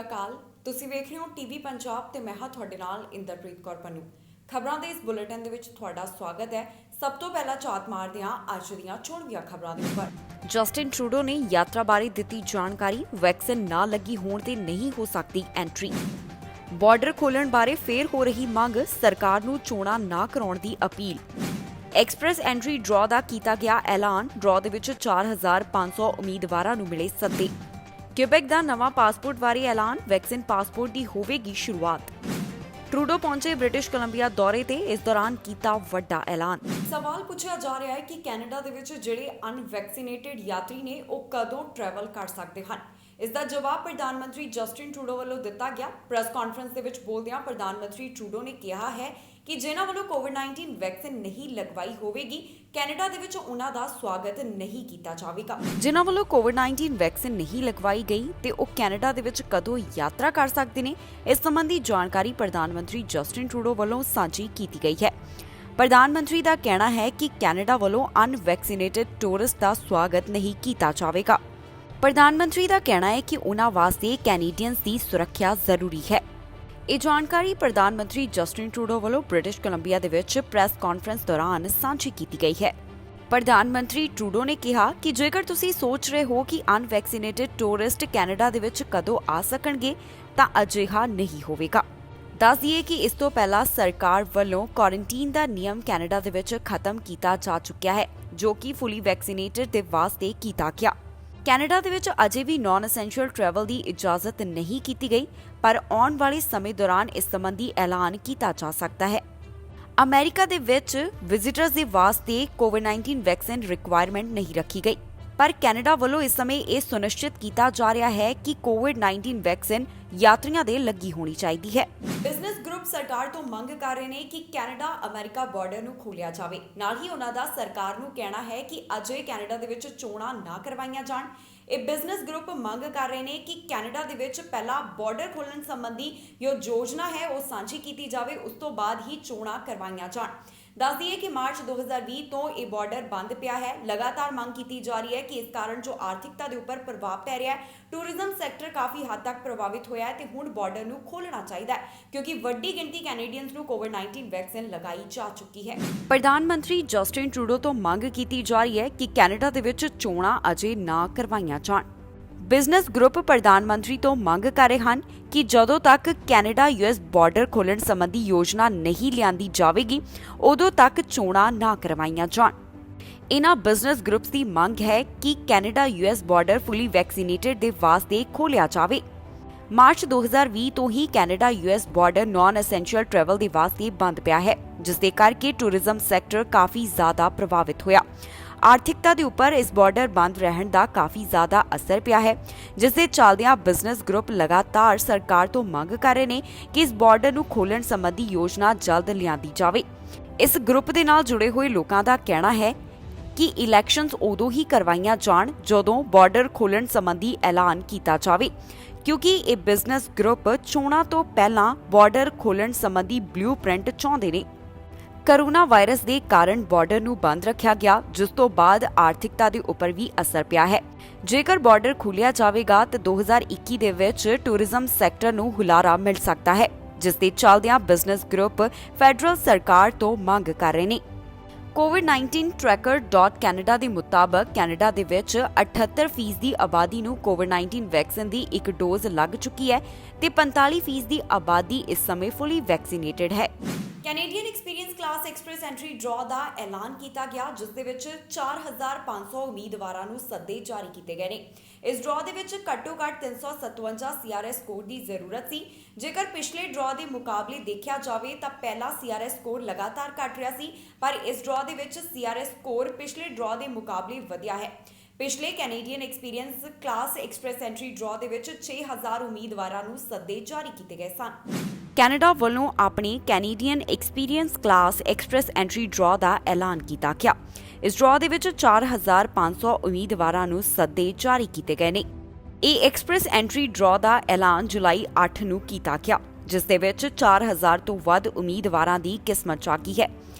ਅਕਾਲ। ਤੁਸੀਂ ਵੇਖ ਰਹੇ ਹੋ ਟੀਵੀ ਪੰਜਾਬ ਤੇ ਮੈਂ ਹਾਂ ਤੁਹਾਡੇ ਨਾਲ ਇੰਦਰਪ੍ਰੀਤ ਕੌਰ ਪੰਨੂ। ਖਬਰਾਂ ਦੇ ਇਸ ਬੁਲੇਟਿਨ ਦੇ ਵਿੱਚ ਤੁਹਾਡਾ ਸਵਾਗਤ ਹੈ। ਸਭ ਤੋਂ ਪਹਿਲਾਂ ਝਾਤ ਮਾਰਦੇ ਹਾਂ ਅੱਜ ਦੀਆਂ ਚੋਣਵੀਆਂ ਖਬਰਾਂ ਦੇ ਉੱਪਰ। ਜਸਟਿਨ ਟਰੂਡੋ ਨੇ ਯਾਤਰਾ ਬਾਰੇ ਦਿੱਤੀ ਜਾਣਕਾਰੀ, ਵੈਕਸੀਨ ਨਾ ਲੱਗੀ ਹੋਣ ਤੇ ਨਹੀਂ ਹੋ ਸਕਦੀ ਐਂਟਰੀ। ਬਾਰਡਰ ਖੋਲ੍ਹਣ ਬਾਰੇ ਫੇਰ ਹੋ ਰਹੀ ਮੰਗ, ਸਰਕਾਰ ਨੂੰ ਚੋਣਾਂ ਨਾ ਕਰਾਉਣ ਦੀ ਅਪੀਲ। ਐਕਸਪ੍ਰੈਸ ਐਂਟਰੀ ਡਰਾਅ ਦਾ ਕੀਤਾ ਗਿਆ ਐਲਾਨ, ਡਰਾਅ ਦੇ ਵਿੱਚ 4500 ਉਮੀਦਵਾਰਾਂ ਨੂੰ ਮਿਲੇ ਸੱਦੇ। ਕਿਊਬੈਕ ਦਾ ਨਵਾਂ ਪਾਸਪੋਰਟ ਬਾਰੇ ਐਲਾਨ, ਵੈਕਸੀਨ ਪਾਸਪੋਰਟ ਦੀ ਹੋਵੇਗੀ ਸ਼ੁਰੂਆਤ। ਟਰੂਡੋ ਪਹੁੰਚੇ ਬ੍ਰਿਟਿਸ਼ ਕੋਲੰਬੀਆ ਦੌਰੇ ਤੇ, ਇਸ ਦੌਰਾਨ ਕੀਤਾ ਵੱਡਾ ਐਲਾਨ। ਸਵਾਲ ਪੁੱਛਿਆ ਜਾ ਰਿਹਾ ਹੈ ਕਿ ਕੈਨੇਡਾ ਦੇ ਵਿੱਚ ਜਿਹੜੇ ਅਨਵੈਕਸੀਨੇਟਿਡ ਯਾਤਰੀ ਨੇ ਉਹ ਕਦੋਂ ਟਰੈਵਲ ਕਰ ਸਕਦੇ ਹਨ। ਇਸ ਦਾ ਜਵਾਬ ਪ੍ਰਧਾਨ ਮੰਤਰੀ ਜਸਟਿਨ ਟਰੂਡੋ ਵੱਲੋਂ ਦਿੱਤਾ ਗਿਆ। ਪ੍ਰੈਸ ਕਾਨਫਰੰਸ ਦੇ ਵਿੱਚ ਬੋਲਦਿਆਂ ਪ੍ਰਧਾਨ ਮੰਤਰੀ ਟਰੂਡੋ ਨੇ ਕਿਹਾ ਹੈ ਕਿ ਜਿਨ੍ਹਾਂ ਵੱਲੋਂ ਕੋਵਿਡ-19 ਵੈਕਸੀਨ ਨਹੀਂ ਲਗਵਾਈ ਹੋਵੇਗੀ, ਕੈਨੇਡਾ ਦੇ ਵਿੱਚ ਉਹਨਾਂ ਦਾ ਸਵਾਗਤ ਨਹੀਂ ਕੀਤਾ ਜਾਵੇਗਾ। ਜਿਨ੍ਹਾਂ ਵੱਲੋਂ ਕੋਵਿਡ-19 ਵੈਕਸੀਨ ਨਹੀਂ ਲਗਵਾਈ ਗਈ ਤੇ ਉਹ ਕੈਨੇਡਾ ਦੇ ਵਿੱਚ ਕਦੋਂ ਯਾਤਰਾ ਕਰ ਸਕਦੇ ਨੇ, ਇਸ ਸੰਬੰਧੀ ਜਾਣਕਾਰੀ ਪ੍ਰਧਾਨ ਮੰਤਰੀ ਜਸਟਿਨ ਟਰੂਡੋ ਵੱਲੋਂ ਸਾਂਝੀ ਕੀਤੀ ਗਈ ਹੈ। ਪ੍ਰਧਾਨ ਮੰਤਰੀ ਦਾ ਕਹਿਣਾ ਹੈ ਕਿ ਕੈਨੇਡਾ ਵੱਲੋਂ ਅਨਵੈਕਸੀਨੇਟਿਡ ਟੂਰਿਸਟ ਦਾ ਸਵਾਗਤ ਨਹੀਂ ਕੀਤਾ ਜਾਵੇਗਾ। ਪ੍ਰਧਾਨ ਮੰਤਰੀ ਦਾ ਕਹਿਣਾ ਹੈ ਕਿ ਉਨ੍ਹਾਂ ਵਾਸਤੇ ਕੈਨੇਡੀਅਨਸ ਦੀ ਸੁਰੱਖਿਆ ਜ਼ਰੂਰੀ ਹੈ। ਇਹ ਜਾਣਕਾਰੀ ਪ੍ਰਧਾਨ ਮੰਤਰੀ ਜਸਟਿਨ ਟਰੂਡੋ ਵੱਲੋਂ ਬ੍ਰਿਟਿਸ਼ ਕੋਲੰਬੀਆ ਦੇ ਵਿੱਚ ਪ੍ਰੈਸ ਕਾਨਫਰੰਸ ਦੌਰਾਨ ਸਾਂਝੀ ਕੀਤੀ ਗਈ ਹੈ। ਪ੍ਰਧਾਨ ਮੰਤਰੀ ਟਰੂਡੋ ਨੇ ਕਿਹਾ ਕਿ ਜੇਕਰ ਤੁਸੀਂ ਸੋਚ ਰਹੇ ਹੋ ਕਿ ਅਨਵੈਕਸੀਨੇਟਿਡ ਟੂਰਿਸਟ ਕੈਨੇਡਾ ਦੇ ਵਿੱਚ ਕਦੋਂ ਆ ਸਕਣਗੇ, ਤਾਂ ਅਜਿਹਾ ਨਹੀਂ ਹੋਵੇਗਾ। ਦੱਸ ਦਈਏ ਕਿ ਇਸ ਤੋਂ ਪਹਿਲਾਂ ਸਰਕਾਰ ਵੱਲੋਂ ਕੁਆਰੰਟੀਨ ਦਾ ਨਿਯਮ ਕੈਨੇਡਾ ਦੇ ਵਿੱਚ ਖਤਮ ਕੀਤਾ ਜਾ ਚੁੱਕਿਆ ਹੈ, ਜੋ ਕਿ ਫੁੱਲੀ ਵੈਕਸੀਨੇਟਿਡ ਦੇ ਵਾਸਤੇ ਕੀਤਾ ਗਿਆ। ਕੈਨੇਡਾ ਦੇ ਵਿੱਚ ਅਜੇ ਵੀ ਨਾਨ ਐਸੈਂਸ਼ੀਅਲ ਟਰੈਵਲ ਦੀ ਇਜਾਜ਼ਤ ਨਹੀਂ ਕੀਤੀ ਗਈ, ਪਰ ਆਉਣ ਵਾਲੇ ਸਮੇਂ ਦੌਰਾਨ ਇਸ ਸੰਬੰਧੀ ਐਲਾਨ ਕੀਤਾ ਜਾ ਸਕਦਾ ਹੈ। ਅਮਰੀਕਾ ਦੇ ਵਿੱਚ ਵਿਜ਼ਿਟਰਸ ਦੇ ਵਾਸਤੇ ਕੋਵਿਡ-19 ਵੈਕਸੀਨ ਰਿਕੁਆਇਰਮੈਂਟ ਨਹੀਂ ਰੱਖੀ ਗਈ, ਪਰ ਕੈਨੇਡਾ ਵੱਲੋਂ ਇਸ ਸਮੇਂ ਇਹ ਸੁਨਿਸ਼ਚਿਤ ਕੀਤਾ ਜਾ ਰਿਹਾ ਹੈ ਕਿ ਕੋਵਿਡ-19 ਵੈਕਸੀਨ ਯਾਤਰੀਆਂ ਦੇ ਲੱਗੀ ਹੋਣੀ ਚਾਹੀਦੀ ਹੈ। ਬਿਜ਼ਨਸ ਗਰੁੱਪ ਸਰਕਾਰ ਤੋਂ ਮੰਗ ਕਰ ਰਹੇ ਨੇ ਕਿ ਕੈਨੇਡਾ ਅਮਰੀਕਾ ਬਾਰਡਰ ਨੂੰ ਖੋਲ੍ਹਿਆ ਜਾਵੇ। ਨਾਲ ਹੀ ਉਹਨਾਂ ਦਾ ਸਰਕਾਰ ਨੂੰ ਕਹਿਣਾ ਹੈ ਕਿ ਅਜੇ ਕੈਨੇਡਾ ਦੇ ਵਿੱਚ ਚੋਣਾਂ ਨਾ ਕਰਵਾਈਆਂ ਜਾਣ। ਇਹ ਬਿਜ਼ਨਸ ਗਰੁੱਪ ਮੰਗ ਕਰ ਰਹੇ ਨੇ ਕਿ ਕੈਨੇਡਾ ਦੇ ਵਿੱਚ ਪਹਿਲਾਂ ਬਾਰਡਰ ਖੋਲ੍ਹਣ ਸੰਬੰਧੀ ਜੋ ਯੋਜਨਾ ਹੈ ਉਹ ਸਾਂਝੀ ਕੀਤੀ ਜਾਵੇ, ਉਸ ਤੋਂ ਬਾਅਦ ਹੀ ਚੋਣਾਂ ਕਰਵਾਈਆਂ ਜਾਣ। ਦੱਸ ਦਈਏ ਕਿ ਮਾਰਚ 2020 ਤੋਂ ਇਹ ਬਾਰਡਰ ਬੰਦ ਪਿਆ ਹੈ। ਲਗਾਤਾਰ ਮੰਗ ਕੀਤੀ ਜਾ ਰਹੀ ਹੈ ਕਿ ਇਸ ਕਾਰਨ ਜੋ ਆਰਥਿਕਤਾ ਦੇ ਉੱਪਰ ਪ੍ਰਭਾਵ ਪੈ ਰਿਹਾ ਹੈ, ਟੂਰਿਜ਼ਮ ਸੈਕਟਰ ਕਾਫੀ ਹੱਦ ਤੱਕ ਪ੍ਰਭਾਵਿਤ ਹੋਇਆ ਹੈ ਤੇ ਹੁਣ ਬਾਰਡਰ ਨੂੰ ਖੋਲ੍ਹਣਾ ਚਾਹੀਦਾ ਹੈ, ਕਿਉਂਕਿ ਵੱਡੀ ਗਿਣਤੀ ਕੈਨੇਡੀਅਨਸ ਨੂੰ ਕੋਵਿਡ-19 ਵੈਕਸੀਨ ਲਗਾਈ ਜਾ ਚੁੱਕੀ ਹੈ। ਪ੍ਰਧਾਨ ਮੰਤਰੀ ਜਸਟਿਨ ਟਰੂਡੋ ਤੋਂ ਮੰਗ ਕੀਤੀ ਜਾ ਰਹੀ ਹੈ ਕਿ ਕੈਨੇਡਾ ਦੇ ਵਿੱਚ ਚੋਣਾਂ ਅਜੇ ਨਾ ਕਰਵਾਈਆਂ ਜਾਣ। ਬਿਜ਼ਨਸ ਗਰੁੱਪ ਪ੍ਰਧਾਨ ਮੰਤਰੀ ਤੋਂ ਮੰਗ ਕਰ ਰਹੇ ਹਨ ਕਿ ਜਦੋਂ ਤੱਕ ਕੈਨੇਡਾ ਯੂਐਸ ਬਾਰਡਰ ਖੋਲ੍ਹਣ ਸੰਬੰਧੀ ਯੋਜਨਾ ਨਹੀਂ ਲਿਆਂਦੀ ਜਾਵੇਗੀ, ਉਦੋਂ ਤੱਕ ਚੋਣਾਂ ਨਾ ਕਰਵਾਈਆਂ ਜਾਣ। ਇਨ੍ਹਾਂ ਬਿਜ਼ਨਸ ਗਰੁੱਪਸ ਦੀ ਮੰਗ ਹੈ ਕਿ Canada US border fully vaccinated ਦੇ ਵਾਸਤੇ ਖੋਲ੍ਹਿਆ ਜਾਵੇ। ਮਾਰਚ 2020 ਤੋਂ ਹੀ Canada US border non essential travel ਦੇ ਵਾਸਤੇ ਬੰਦ ਪਿਆ ਹੈ, ਜਿਸ ਦੇ ਕਰਕੇ ਟੂਰਿਜ਼ਮ ਸੈਕਟਰ ਕਾਫੀ ਜ਼ਿਆਦਾ ਪ੍ਰਭਾਵਿਤ ਹੋਇਆ। ਆਰਥਿਕਤਾ ਦੇ ਉੱਪਰ ਇਸ ਬਾਰਡਰ ਬੰਦ ਰਹਿਣ ਦਾ ਕਾਫੀ ਜ਼ਿਆਦਾ ਅਸਰ ਪਿਆ ਹੈ, ਜਿਸ ਦੇ ਚੱਲਦਿਆਂ ਬਿਜ਼ਨਸ ਗਰੁੱਪ ਲਗਾਤਾਰ ਸਰਕਾਰ ਤੋਂ ਮੰਗ ਕਰ ਰਹੇ ਨੇ ਕਿ ਇਸ ਬਾਰਡਰ ਨੂੰ ਖੋਲ੍ਹਣ ਸੰਬੰਧੀ ਯੋਜਨਾ ਜਲਦ ਲਿਆਂਦੀ ਜਾਵੇ। ਇਸ ਗਰੁੱਪ ਦੇ ਨਾਲ ਜੁੜੇ ਹੋਏ ਲੋਕਾਂ ਦਾ ਕਹਿਣਾ ਹੈ ਕਿ ਇਲੈਕਸ਼ਨਸ ਉਦੋਂ ਹੀ ਕਰਵਾਈਆਂ ਜਾਣ ਜਦੋਂ ਬਾਰਡਰ ਖੋਲ੍ਹਣ ਸੰਬੰਧੀ ਐਲਾਨ ਕੀਤਾ ਜਾਵੇ, ਕਿਉਂਕਿ ਇਹ ਬਿਜ਼ਨਸ ਗਰੁੱਪ ਚੋਣਾਂ ਤੋਂ ਪਹਿਲਾਂ ਬਾਰਡਰ ਖੋਲ੍ਹਣ ਸੰਬੰਧੀ ਬਲੂਪ੍ਰਿੰਟ ਚਾਹੁੰਦੇ ਨੇ। ਕੋਰੋਨਾ ਵਾਇਰਸ ਦੇ ਕਾਰਨ ਬਾਰਡਰ ਨੂੰ ਬੰਦ ਰੱਖਿਆ ਗਿਆ, ਜਿਸ ਤੋਂ ਬਾਅਦ ਆਰਥਿਕਤਾ ਦੇ ਉੱਪਰ ਵੀ ਅਸਰ ਪਿਆ ਹੈ। ਜੇਕਰ ਬਾਰਡਰ ਖੋਲ੍ਹਿਆ ਜਾਵੇਗਾ ਤਾਂ 2021 ਦੇ ਵਿੱਚ ਟੂਰਿਜ਼ਮ ਸੈਕਟਰ ਨੂੰ ਹੁਲਾਰਾ ਮਿਲ ਸਕਦਾ ਹੈ, ਜਿਸ ਦੇ ਚੱਲਦਿਆਂ ਬਿਜ਼ਨਸ ਗਰੁੱਪ ਫੈਡਰਲ ਸਰਕਾਰ ਤੋਂ ਮੰਗ ਕਰ ਰਹੇ ਨੇ। ਕੋਵਿਡ-19 ਟਰੈਕਰ.ਕੈਨੇਡਾ ਦੇ ਮੁਤਾਬਕ ਕੈਨੇਡਾ ਦੇ ਵਿੱਚ 78% ਦੀ ਆਬਾਦੀ ਨੂੰ ਕੋਵਿਡ-19 ਵੈਕਸੀਨ ਦੀ ਇੱਕ ਡੋਜ਼ ਲੱਗ ਚੁੱਕੀ ਹੈ ਤੇ 45% ਦੀ ਆਬਾਦੀ ਇਸ ਸਮੇਂ ਫੁੱਲੀ ਵੈਕਸੀਨੇਟਿਡ ਹੈ। Canadian experience class express entry draw ਦਾ ਐਲਾਨ ਕੀਤਾ ਗਿਆ, ਜਿਸ ਦੇ ਵਿੱਚ 4500 ਉਮੀਦਵਾਰਾਂ ਨੂੰ ਸੱਦੇ ਜਾਰੀ ਕੀਤੇ ਗਏ ਨੇ। ਇਸ ਡਰਾਅ ਦੇ ਵਿੱਚ ਘੱਟੋ-ਘੱਟ 357 CRS ਸਕੋਰ ਦੀ ਜ਼ਰੂਰਤ ਸੀ। ਜੇਕਰ ਪਿਛਲੇ ਡਰਾਅ ਦੇ ਮੁਕਾਬਲੇ ਦੇਖਿਆ ਜਾਵੇ ਤਾਂ ਪਹਿਲਾ CRS ਸਕੋਰ ਲਗਾਤਾਰ ਘਟ ਰਿਹਾ ਸੀ, ਪਰ ਇਸ ਡਰਾਅ ਦੇ ਵਿੱਚ CRS ਸਕੋਰ ਪਿਛਲੇ ਡਰਾਅ ਦੇ ਮੁਕਾਬਲੇ ਵਧਿਆ ਹੈ। ਪਿਛਲੇ Canadian experience class express entry draw ਦੇ ਵਿੱਚ 6000 ਉਮੀਦਵਾਰਾਂ ਨੂੰ ਸੱਦੇ ਜਾਰੀ ਕੀਤੇ ਗਏ ਸਨ। ਕੈਨੇਡਾ ਵੱਲੋਂ ਆਪਣੀ Canadian experience class express entry draw ਦਾ ਐਲਾਨ ਕੀਤਾ ਗਿਆ। ਇਸ ਡਰਾਅ ਦੇ ਵਿੱਚ 4500 ਉਮੀਦਵਾਰਾਂ ਨੂੰ ਸੱਦੇ ਜਾਰੀ ਕੀਤੇ ਗਏ ਨੇ। ਇਹ ਐਕਸਪ੍ਰੈਸ ਐਂਟਰੀ ਡਰਾਅ ਦਾ ਐਲਾਨ ਜੁਲਾਈ 8 ਨੂੰ ਕੀਤਾ ਗਿਆ, ਜਿਸ ਦੇ ਵਿੱਚ 4000 ਤੋਂ ਵੱਧ ਉਮੀਦਵਾਰਾਂ ਦੀ ਕਿਸਮਤ ਜਾਗੀ ਹੈ।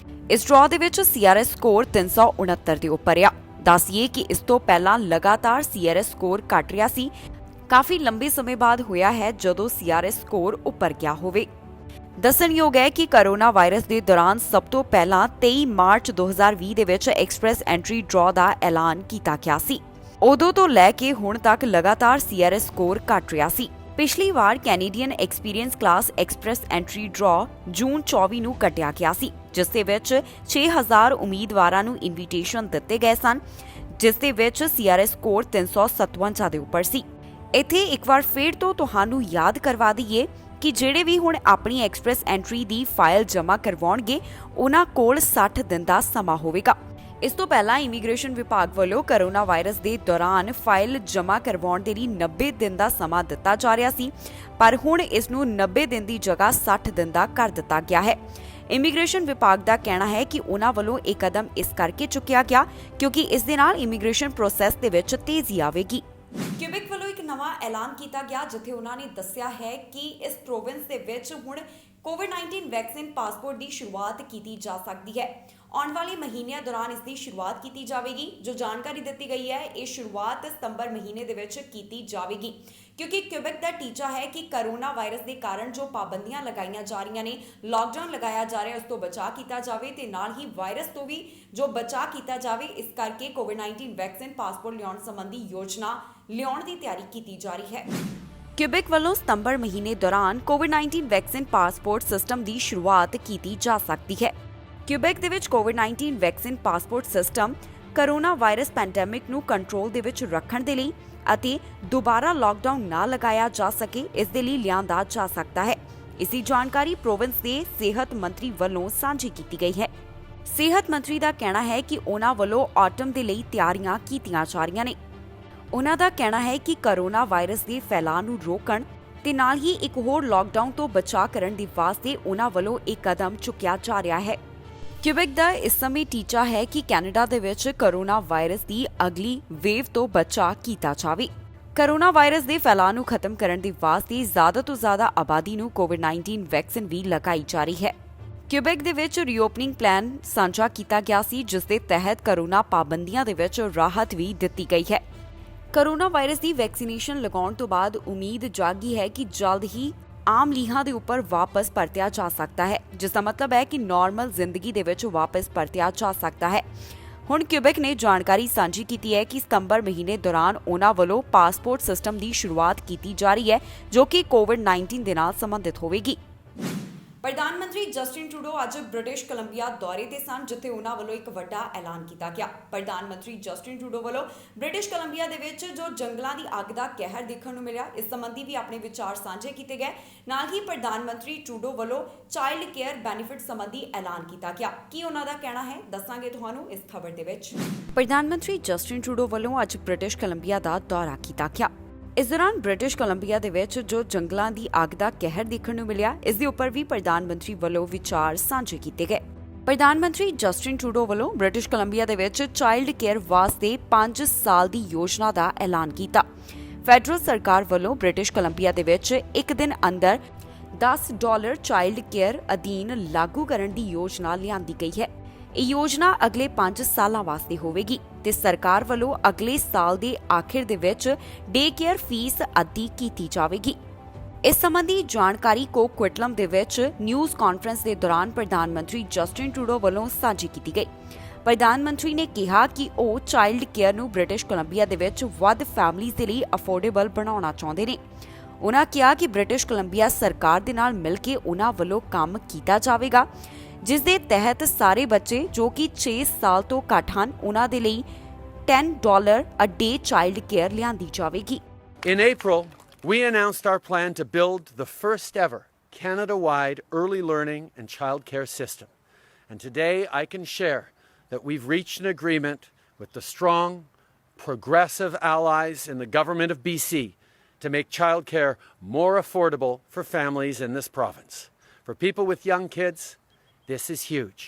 ਇਸ ਡਰਾਅ ਦੇ ਵਿੱਚ CRS ਸਕੋਰ 369 ਦੇ ਉੱਪਰ ਆ। ਦੱਸੀਏ ਕਿ ਇਸ ਤੋਂ ਪਹਿਲਾਂ ਲਗਾਤਾਰ CRS ਸਕੋਰ ਘਟ ਰਿਹਾ ਸੀ ਕਾਫੀ ਲੰਬੇ ਸਮੇਂ ਬਾਅਦ ਹੋਇਆ ਹੈ ਜਦੋਂ CRS ਸਕੋਰ ਉੱਪਰ ਗਿਆ ਹੋਵੇ। ਦੱਸਣਯੋਗ ਹੈ ਕਿ ਕਰੋਨਾ ਵਾਇਰਸ ਦੇ ਦੌਰਾਨ ਸਭ ਤੋਂ ਪਹਿਲਾਂ 23 ਮਾਰਚ 2020 ਦੇ ਵਿੱਚ ਐਕਸਪ੍ਰੈਸ ਐਂਟਰੀ ਡਰਾਅ ਦਾ ਐਲਾਨ ਕੀਤਾ ਗਿਆ ਸੀ। ਉਦੋਂ ਤੋਂ ਲੈ ਕੇ ਹੁਣ ਤੱਕ ਲਗਾਤਾਰ CRS ਸਕੋਰ ਘਟ ਰਿਹਾ ਸੀ। ਪਿਛਲੀ ਵਾਰ Canadian experience class express entry draw June 24 ਨੂੰ ਕੱਢਿਆ ਗਿਆ ਸੀ, ਜਿਸ ਦੇ ਵਿੱਚ 6000 ਉਮੀਦਵਾਰਾਂ ਨੂੰ ਇਨਵੀਟੇਸ਼ਨ ਦਿੱਤੇ ਗਏ ਸਨ, ਜਿਸ ਦੇ ਵਿੱਚ CRS ਸਕੋਰ 357 ਦੇ ਉੱਪਰ ਸੀ। ਇੱਥੇ ਇੱਕ ਵਾਰ ਫਿਰ ਤੋਂ ਤੁਹਾਨੂੰ ਯਾਦ ਕਰਵਾ ਦਈਏ ਕਿ ਜਿਹੜੇ ਵੀ ਹੁਣ ਆਪਣੀ ਐਕਸਪ੍ਰੈਸ ਐਂਟਰੀ ਦੀ ਫਾਈਲ ਜਮ੍ਹਾਂ ਕਰਵਾਉਣਗੇ ਉਹਨਾਂ ਕੋਲ 60 ਦਿਨ ਦਾ ਸਮਾਂ ਹੋਵੇਗਾ। ਇਸ ਤੋਂ ਪਹਿਲਾਂ ਇਮੀਗ੍ਰੇਸ਼ਨ ਵਿਭਾਗ ਵੱਲੋਂ ਕਰੋਨਾ ਵਾਇਰਸ ਦੇ ਦੌਰਾਨ ਫਾਈਲ ਜਮ੍ਹਾਂ ਕਰਵਾਉਣ ਦੇ ਲਈ 90 ਦਿਨ ਦਾ ਸਮਾਂ ਦਿੱਤਾ ਜਾ ਰਿਹਾ ਸੀ, ਪਰ ਹੁਣ ਇਸ ਨੂੰ 90 ਦਿਨ ਦੀ ਜਗ੍ਹਾ 60 ਦਿਨ ਦਾ ਕਰ ਦਿੱਤਾ ਗਿਆ ਹੈ। ਇਮੀਗ੍ਰੇਸ਼ਨ ਵਿਭਾਗ ਦਾ ਕਹਿਣਾ ਹੈ ਕਿ ਉਹਨਾਂ ਵੱਲੋਂ ਇਹ ਕਦਮ ਇਸ ਕਰਕੇ ਚੁੱਕਿਆ ਗਿਆ ਕਿਉਂਕਿ ਇਸ ਦੇ ਨਾਲ ਇਮੀਗ੍ਰੇਸ਼ਨ ਪ੍ਰੋਸੈਸ ਦੇ ਵਿੱਚ ਤੇਜ਼ੀ ਆਵੇਗੀ। ਕਿਊਬਿਕ ਵੱਲੋਂ ਇੱਕ ਨਵਾਂ ਐਲਾਨ ਕੀਤਾ ਗਿਆ ਜਿੱਥੇ ਉਹਨਾਂ ਨੇ ਦੱਸਿਆ ਹੈ ਕਿ ਇਸ ਪ੍ਰੋਵਿੰਸ ਦੇ ਵਿੱਚ ਹੁਣ ਕੋਵਿਡ-19 ਵੈਕਸੀਨ ਪਾਸਪੋਰਟ ਦੀ ਸ਼ੁਰੂਆਤ ਕੀਤੀ ਜਾ ਸਕਦੀ ਹੈ। ਆਉਣ ਵਾਲੇ ਮਹੀਨਿਆਂ ਦੌਰਾਨ ਇਸ ਦੀ ਸ਼ੁਰੂਆਤ ਕੀਤੀ ਜਾਵੇਗੀ। ਜੋ ਜਾਣਕਾਰੀ ਦਿੱਤੀ ਗਈ ਹੈ, ਇਹ ਸ਼ੁਰੂਆਤ ਸਤੰਬਰ ਮਹੀਨੇ ਦੇ ਵਿੱਚ ਕੀਤੀ ਜਾਵੇਗੀ ਕਿਉਂਕਿ ਕਿਊਬਿਕ ਦਾ ਟੀਚਾ ਹੈ ਕਿ ਕਰੋਨਾ ਵਾਇਰਸ ਦੇ ਕਾਰਨ ਜੋ ਪਾਬੰਦੀਆਂ ਲਗਾਈਆਂ ਜਾ ਰਹੀਆਂ ਨੇ, ਲਾਕਡਾਊਨ ਲਗਾਇਆ ਜਾ ਰਿਹਾ, ਉਸ ਤੋਂ ਬਚਾਅ ਕੀਤਾ ਜਾਵੇ ਤੇ ਨਾਲ ਹੀ ਵਾਇਰਸ ਤੋਂ ਵੀ ਜੋ ਬਚਾਅ ਕੀਤਾ ਜਾਵੇ। ਇਸ ਕਰਕੇ ਕੋਵਿਡ-19 ਵੈਕਸੀਨ ਪਾਸਪੋਰਟ ਲਿਆਉਣ ਸੰਬੰਧੀ ਯੋਜਨਾ ਲਿਆਉਣ ਦੀ ਤਿਆਰੀ ਕੀਤੀ ਜਾ ਰਹੀ ਹੈ। ਕਿਊਬਿਕ ਵੱਲੋਂ ਸਤੰਬਰ ਮਹੀਨੇ ਦੌਰਾਨ ਕੋਵਿਡ-19 ਵੈਕਸੀਨ ਪਾਸਪੋਰਟ ਸਿਸਟਮ ਦੀ ਸ਼ੁਰੂਆਤ ਕੀਤੀ ਜਾ ਸਕਦੀ ਹੈ। ਕਿਊਬਿਕ ਦੇ ਵਿੱਚ ਕੋਵਿਡ-19 vaccine passport system corona virus pandemic ਨੂੰ ਕੰਟਰੋਲ ਦੇ ਵਿੱਚ ਰੱਖਣ ਦੇ ਲਈ ਅਤੇ ਦੁਬਾਰਾ ਲਾਕਡਾਊਨ ਨਾ ਲਗਾਇਆ ਜਾ ਸਕੇ, ਇਸ ਦੇ ਲਈ ਲਿਆਂਦਾ ਜਾ ਸਕਦਾ ਹੈ। ਇਸ ਦੀ ਜਾਣਕਾਰੀ ਪ੍ਰੋਵਿੰਸ ਦੇ ਸਿਹਤ ਮੰਤਰੀ ਵੱਲੋਂ ਸਾਂਝੀ ਕੀਤੀ ਗਈ ਹੈ। ਸਿਹਤ ਮੰਤਰੀ ਦਾ ਕਹਿਣਾ ਹੈ ਕਿ ਉਹਨਾਂ ਵੱਲੋਂ ਆਟਮ ਦੇ ਲਈ ਤਿਆਰੀਆਂ ਕੀਤੀਆਂ ਜਾ ਰਹੀਆਂ ਨੇ। ਉਹਨਾਂ ਦਾ ਕਹਿਣਾ ਹੈ ਕਿ ਕਰੋਨਾ ਵਾਇਰਸ ਦੇ ਫੈਲਾਅ ਨੂੰ ਰੋਕਣ ਤੇ ਨਾਲ ਹੀ ਇੱਕ ਹੋਰ ਲਾਕਡਾਊਨ ਤੋਂ ਬਚਾਅ ਕਰਨ ਦੇ ਵਾਸਤੇ ਉਹਨਾਂ ਵੱਲੋਂ ਇਹ ਕਦਮ ਚੁੱਕਿਆ ਜਾ ਰਿਹਾ ਹੈ। ਕਿਊਬਿਕ ਦਾ ਇਸ ਸਮੇਂ ਟੀਚਾ ਹੈ ਕਿ ਕੈਨੇਡਾ ਦੇ ਵਿੱਚ ਕਰੋਨਾ ਵਾਇਰਸ ਦੀ ਅਗਲੀ ਵੇਵ ਤੋਂ ਬਚਾਅ ਕੀਤਾ ਜਾਵੇ। ਕਰੋਨਾ ਵਾਇਰਸ ਦੇ ਫੈਲਾਅ ਨੂੰ ਖਤਮ ਕਰਨ ਦੇ ਵਾਸਤੇ ਜ਼ਿਆਦਾ ਤੋਂ ਜ਼ਿਆਦਾ ਆਬਾਦੀ ਨੂੰ ਕੋਵਿਡ-19 ਵੈਕਸੀਨ ਵੀ ਲਗਾਈ ਜਾ ਰਹੀ ਹੈ। ਕਿਊਬਿਕ ਦੇ ਵਿੱਚ ਰੀਓਪਨਿੰਗ ਪਲਾਨ ਸਾਂਝਾ ਕੀਤਾ ਗਿਆ ਸੀ, ਜਿਸ ਦੇ ਤਹਿਤ ਕਰੋਨਾ ਪਾਬੰਦੀਆਂ ਦੇ ਵਿੱਚ ਰਾਹਤ ਵੀ ਦਿੱਤੀ ਗਈ ਹੈ। ਕਰੋਨਾ ਵਾਇਰਸ ਦੀ ਵੈਕਸੀਨੇਸ਼ਨ ਲਗਾਉਣ ਤੋਂ ਬਾਅਦ ਉਮੀਦ ਜਾਗੀ ਹੈ ਕਿ ਜਲਦ ਹੀ ਆਮ ਲੀਹਾਂ ਦੇ ਉੱਪਰ ਵਾਪਸ ਪਰਤਿਆ ਜਾ ਸਕਦਾ ਹੈ, ਜਿਸ ਦਾ ਮਤਲਬ ਹੈ ਕਿ ਨਾਰਮਲ ਜ਼ਿੰਦਗੀ ਦੇ ਵਿੱਚ ਵਾਪਸ ਪਰਤਿਆ ਜਾ ਸਕਦਾ ਹੈ। ਹੁਣ ਕਿਊਬਿਕ ਨੇ ਜਾਣਕਾਰੀ ਸਾਂਝੀ ਕੀਤੀ ਹੈ ਕਿ ਸਤੰਬਰ ਮਹੀਨੇ ਦੌਰਾਨ ਉਹਨਾਂ ਵੱਲੋਂ ਪਾਸਪੋਰਟ ਸਿਸਟਮ ਦੀ ਸ਼ੁਰੂਆਤ ਕੀਤੀ ਜਾ ਰਹੀ ਹੈ, ਜੋ ਕਿ ਕੋਵਿਡ-19 ਦੇ ਨਾਲ ਸੰਬੰਧਿਤ ਹੋਵੇਗੀ। ਪ੍ਰਧਾਨ ਮੰਤਰੀ ਜਸਟਿਨ ਟਰੂਡੋ ਅੱਜ ਬ੍ਰਿਟਿਸ਼ ਕੋਲੰਬੀਆ ਦੌਰੇ ਤੇ ਸਨ, ਜਿੱਥੇ ਉਹਨਾਂ ਵੱਲੋਂ ਇੱਕ ਵੱਡਾ ਐਲਾਨ ਕੀਤਾ ਗਿਆ। ਪ੍ਰਧਾਨ ਮੰਤਰੀ ਜਸਟਿਨ ਟਰੂਡੋ ਵੱਲੋਂ ਬ੍ਰਿਟਿਸ਼ ਕੋਲੰਬੀਆ ਦੇ ਵਿੱਚ ਜੋ ਜੰਗਲਾਂ ਦੀ ਅੱਗ ਦਾ ਕਹਿਰ ਦੇਖਣ ਨੂੰ ਮਿਲਿਆ, ਇਸ ਸੰਬੰਧੀ ਵੀ ਆਪਣੇ ਵਿਚਾਰ ਸਾਂਝੇ ਕੀਤੇ ਗਏ। ਨਾਲ ਹੀ ਪ੍ਰਧਾਨ ਮੰਤਰੀ ਟਰੂਡੋ ਵੱਲੋਂ ਚਾਈਲਡ ਕੇਅਰ ਬੈਨੀਫਿਟ ਸੰਬੰਧੀ ਐਲਾਨ ਕੀਤਾ ਗਿਆ। ਕੀ ਉਹਨਾਂ ਦਾ ਕਹਿਣਾ ਹੈ, ਦੱਸਾਂਗੇ ਤੁਹਾਨੂੰ ਇਸ ਖਬਰ ਦੇ ਵਿੱਚ। ਪ੍ਰਧਾਨ ਮੰਤਰੀ ਜਸਟਿਨ ਟਰੂਡੋ ਵੱਲੋਂ ਅੱਜ ਬ੍ਰਿਟਿਸ਼ ਕੋਲੰਬੀਆ ਦਾ ਦੌਰਾ ਕੀਤਾ ਗਿਆ। ਇਸ ਦੌਰਾਨ ਬ੍ਰਿਟਿਸ਼ ਕੋਲੰਬੀਆ ਦੇ ਵਿੱਚ ਜੋ ਜੰਗਲਾਂ ਦੀ ਅੱਗ ਦਾ ਕਹਿਰ ਦੇਖਣ ਨੂੰ ਮਿਲਿਆ, ਇਸ ਦੇ ਉੱਪਰ ਵੀ ਪ੍ਰਧਾਨ ਮੰਤਰੀ ਵੱਲੋਂ ਵਿਚਾਰ ਸਾਂਝੇ ਕੀਤੇ ਗਏ। ਪ੍ਰਧਾਨ ਮੰਤਰੀ ਜਸਟਿਨ ਟਰੂਡੋ ਵੱਲੋਂ ਬ੍ਰਿਟਿਸ਼ ਕੋਲੰਬੀਆ ਦੇ ਵਿੱਚ ਚਾਈਲਡ ਕੇਅਰ ਵਾਸਤੇ 5 ਸਾਲ ਦੀ ਯੋਜਨਾ ਦਾ ਐਲਾਨ ਕੀਤਾ। ਫੈਡਰਲ ਸਰਕਾਰ ਵੱਲੋਂ ਬ੍ਰਿਟਿਸ਼ ਕੋਲੰਬੀਆ ਦੇ ਵਿੱਚ ਇੱਕ ਦਿਨ ਅੰਦਰ $10 ਚਾਈਲਡ ਕੇਅਰ ਅਧੀਨ ਲਾਗੂ ਕਰਨ ਦੀ ਯੋਜਨਾ ਲਿਆਂਦੀ ਗਈ ਹੈ। ਇਹ ਯੋਜਨਾ ਅਗਲੇ 5 ਸਾਲਾਂ ਵਾਸਤੇ ਹੋਵੇਗੀ ਤੇ ਸਰਕਾਰ ਵੱਲੋਂ ਅਗਲੇ ਸਾਲ ਦੇ ਆਖਿਰ ਦੇ ਵਿੱਚ ਡੇ ਕੇਅਰ ਫੀਸ ਅੱਧੀ ਕੀਤੀ ਜਾਵੇਗੀ। ਇਸ ਸੰਬੰਧੀ ਜਾਣਕਾਰੀ ਕੋਕੁਇਟਲਮ ਦੇ ਵਿੱਚ ਨਿਊਜ਼ ਕਾਨਫਰੰਸ ਦੇ ਦੌਰਾਨ ਪ੍ਰਧਾਨ ਮੰਤਰੀ ਜਸਟਿਨ ਟਰੂਡੋ ਵੱਲੋਂ ਸਾਂਝੀ ਕੀਤੀ ਗਈ। ਪ੍ਰਧਾਨ ਮੰਤਰੀ ਨੇ ਕਿਹਾ ਕਿ ਉਹ ਚਾਈਲਡ ਕੇਅਰ ਨੂੰ ਬ੍ਰਿਟਿਸ਼ ਕੋਲੰਬੀਆ ਦੇ ਵਿੱਚ ਵੱਧ ਫੈਮਲੀਜ਼ ਦੇ ਲਈ ਅਫੋਰਡੇਬਲ ਬਣਾਉਣਾ ਚਾਹੁੰਦੇ ਨੇ। ਉਹਨਾਂ ਕਿਹਾ ਕਿ ਬ੍ਰਿਟਿਸ਼ ਕੋਲੰਬੀਆ ਸਰਕਾਰ ਦੇ ਨਾਲ ਮਿਲ ਕੇ ਉਹਨਾਂ ਵੱਲੋਂ ਕੰਮ ਕੀਤਾ ਜਾਵੇਗਾ, ਜਿਸ ਦੇ ਤਹਿਤ ਸਾਰੇ ਬੱਚੇ ਜੋ ਕਿ 6 ਸਾਲ ਤੋਂ ਘੱਟ ਹਨ ਉਹਨਾਂ ਦੇ ਲਈ $10 ਅ ਡੇ ਚਾਈਲਡ ਕੇਅਰ ਲਿਆਂਦੀ ਜਾਵੇਗੀ। In April, we announced our plan to build the first ever Canada-wide early learning and childcare system. And today I can share that we've reached an agreement with the strong, progressive allies in the government of BC to make childcare more affordable for families in this province. For people with young kids, this is huge.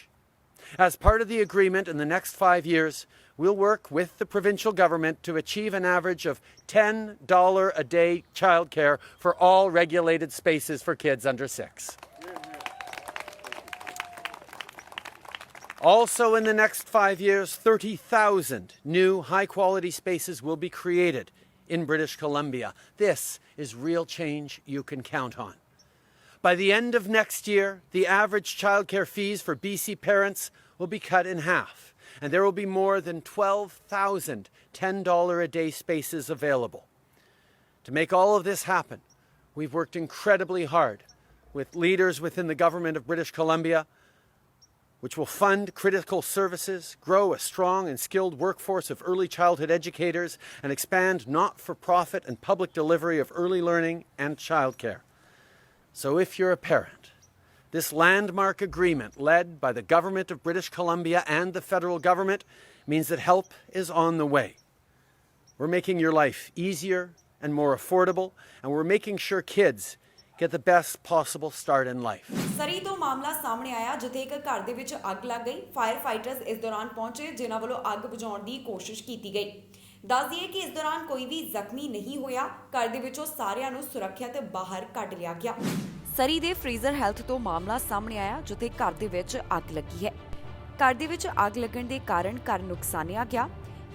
As part of the agreement, in the next 5 years, we'll work with the provincial government to achieve an average of $10 a day childcare for all regulated spaces for kids under 6. Also, in the next 5 years, 30,000 new high-quality spaces will be created in British Columbia. This is real change you can count on. By the end of next year, the average childcare fees for BC parents will be cut in half, and there will be more than 12,000 $10 a day spaces available. To make all of this happen, we've worked incredibly hard with leaders within the government of British Columbia, which will fund critical services, grow a strong and skilled workforce of early childhood educators, and expand not-for-profit and public delivery of early learning and childcare. So if you're a parent, this landmark agreement led by the government of British Columbia and the federal government means that help is on the way. We're making your life easier and more affordable, and we're making sure kids get the best possible start in life. ਸਰੀ ਤੋਂ ਮਾਮਲਾ ਸਾਹਮਣੇ ਆਇਆ ਜਿੱਥੇ ਇੱਕ ਘਰ ਦੇ ਵਿੱਚ ਅੱਗ ਲੱਗ ਗਈ। ਫਾਇਰ ਫਾਈਟਰਸ ਇਸ ਦੌਰਾਨ ਪਹੁੰਚੇ ਜਿਨ੍ਹਾਂ ਵੱਲੋਂ ਅੱਗ ਬੁਝਾਉਣ ਦੀ ਕੋਸ਼ਿਸ਼ ਕੀਤੀ ਗਈ। ਦੱਸ ਦਈਏ ਕਿ ਇਸ ਦੌਰਾਨ ਕੋਈ ਵੀ ਜ਼ਖਮੀ ਨਹੀਂ ਹੋਇਆ। ਘਰ ਦੇ ਵਿੱਚੋਂ ਸਾਰਿਆਂ ਨੂੰ ਸੁਰੱਖਿਅਤ ਬਾਹਰ ਕੱਢ ਲਿਆ ਗਿਆ। ਸਰੀ ਦੇ ਫਰੀਜ਼ਰ ਹੈਲਥ ਤੋਂ ਮਾਮਲਾ ਸਾਹਮਣੇ ਆਇਆ ਜਿੱਥੇ ਘਰ ਦੇ ਵਿੱਚ ਅੱਗ ਲੱਗੀ ਹੈ। ਘਰ ਦੇ ਵਿੱਚ ਅੱਗ ਲੱਗਣ ਦੇ ਕਾਰਨ ਘਰ ਨੁਕਸਾਨਿਆ ਗਿਆ।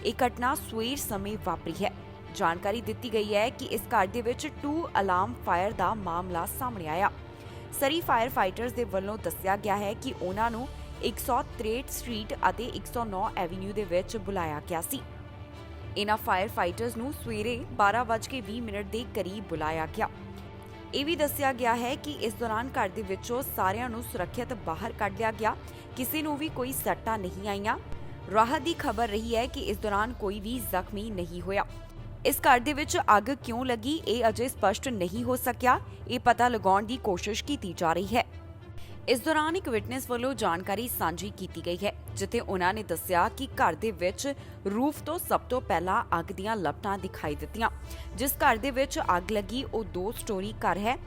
ਇਹ ਘਟਨਾ ਸਵੇਰ ਸਮੇਂ ਵਾਪਰੀ ਹੈ। ਜਾਣਕਾਰੀ ਦਿੱਤੀ ਗਈ ਹੈ ਕਿ ਇਸ ਘਰ ਦੇ ਵਿੱਚ 2 ਅਲਾਰਮ ਫਾਇਰ ਦਾ ਮਾਮਲਾ ਸਾਹਮਣੇ ਆਇਆ। ਸਰੀ ਫਾਇਰ ਫਾਈਟਰਸ ਦੇ ਵੱਲੋਂ ਦੱਸਿਆ ਗਿਆ ਹੈ ਕਿ ਉਹਨਾਂ ਨੂੰ 163 ਸਟਰੀਟ ਅਤੇ 109 ਐਵੀਨਿਊ ਦੇ ਵਿੱਚ ਬੁਲਾਇਆ ਗਿਆ ਸੀ। ਇਹਨਾਂ ਫਾਇਰ ਫਾਈਟਰਸ ਨੂੰ ਸਵੇਰੇ 12:20 ਦੇ ਕਰੀਬ ਬੁਲਾਇਆ ਗਿਆ। ਇਹ ਵੀ ਦੱਸਿਆ ਗਿਆ ਹੈ ਕਿ ਇਸ ਦੌਰਾਨ ਘਰ ਦੇ ਵਿੱਚੋਂ ਸਾਰਿਆਂ ਨੂੰ ਸੁਰੱਖਿਅਤ ਬਾਹਰ ਕੱਢ ਲਿਆ ਗਿਆ। ਕਿਸੇ ਨੂੰ ਵੀ ਕੋਈ ਸੱਟਾਂ ਨਹੀਂ ਆਈਆਂ। ਰਾਹਤ ਦੀ ਖਬਰ ਰਹੀ ਹੈ ਕਿ ਇਸ ਦੌਰਾਨ ਕੋਈ ਵੀ ਜ਼ਖਮੀ ਨਹੀਂ ਹੋਇਆ। ਇਸ ਘਰ ਦੇ ਵਿੱਚ ਅੱਗ ਕਿਉਂ ਲੱਗੀ ਇਹ ਅਜੇ ਸਪਸ਼ਟ ਨਹੀਂ ਹੋ ਸਕਿਆ। ਇਹ ਪਤਾ ਲਗਾਉਣ ਦੀ ਕੋਸ਼ਿਸ਼ ਕੀਤੀ ਜਾ ਰਹੀ ਹੈ। ਇਸ ਦੌਰਾਨ ਇੱਕ ਵਿਟਨੈਸ ਵੱਲੋਂ ਜਾਣਕਾਰੀ ਸਾਂਝੀ ਕੀਤੀ ਗਈ ਹੈ ਜਿੱਥੇ ਉਹਨਾਂ ਨੇ ਦੱਸਿਆ ਕਿ ਘਰ ਦੇ ਵਿੱਚ ਰੂਫ ਤੋਂ ਸਭ ਤੋਂ ਪਹਿਲਾਂ ਅੱਗ ਦੀਆਂ ਲਪਟਾਂ ਦਿਖਾਈ ਦਿੱਤੀਆਂ। ਜਿਸ ਘਰ ਦੇ ਵਿੱਚ ਅੱਗ ਲੱਗੀ ਉਹ 2 ਸਟੋਰੀ ਘਰ ਹੈ।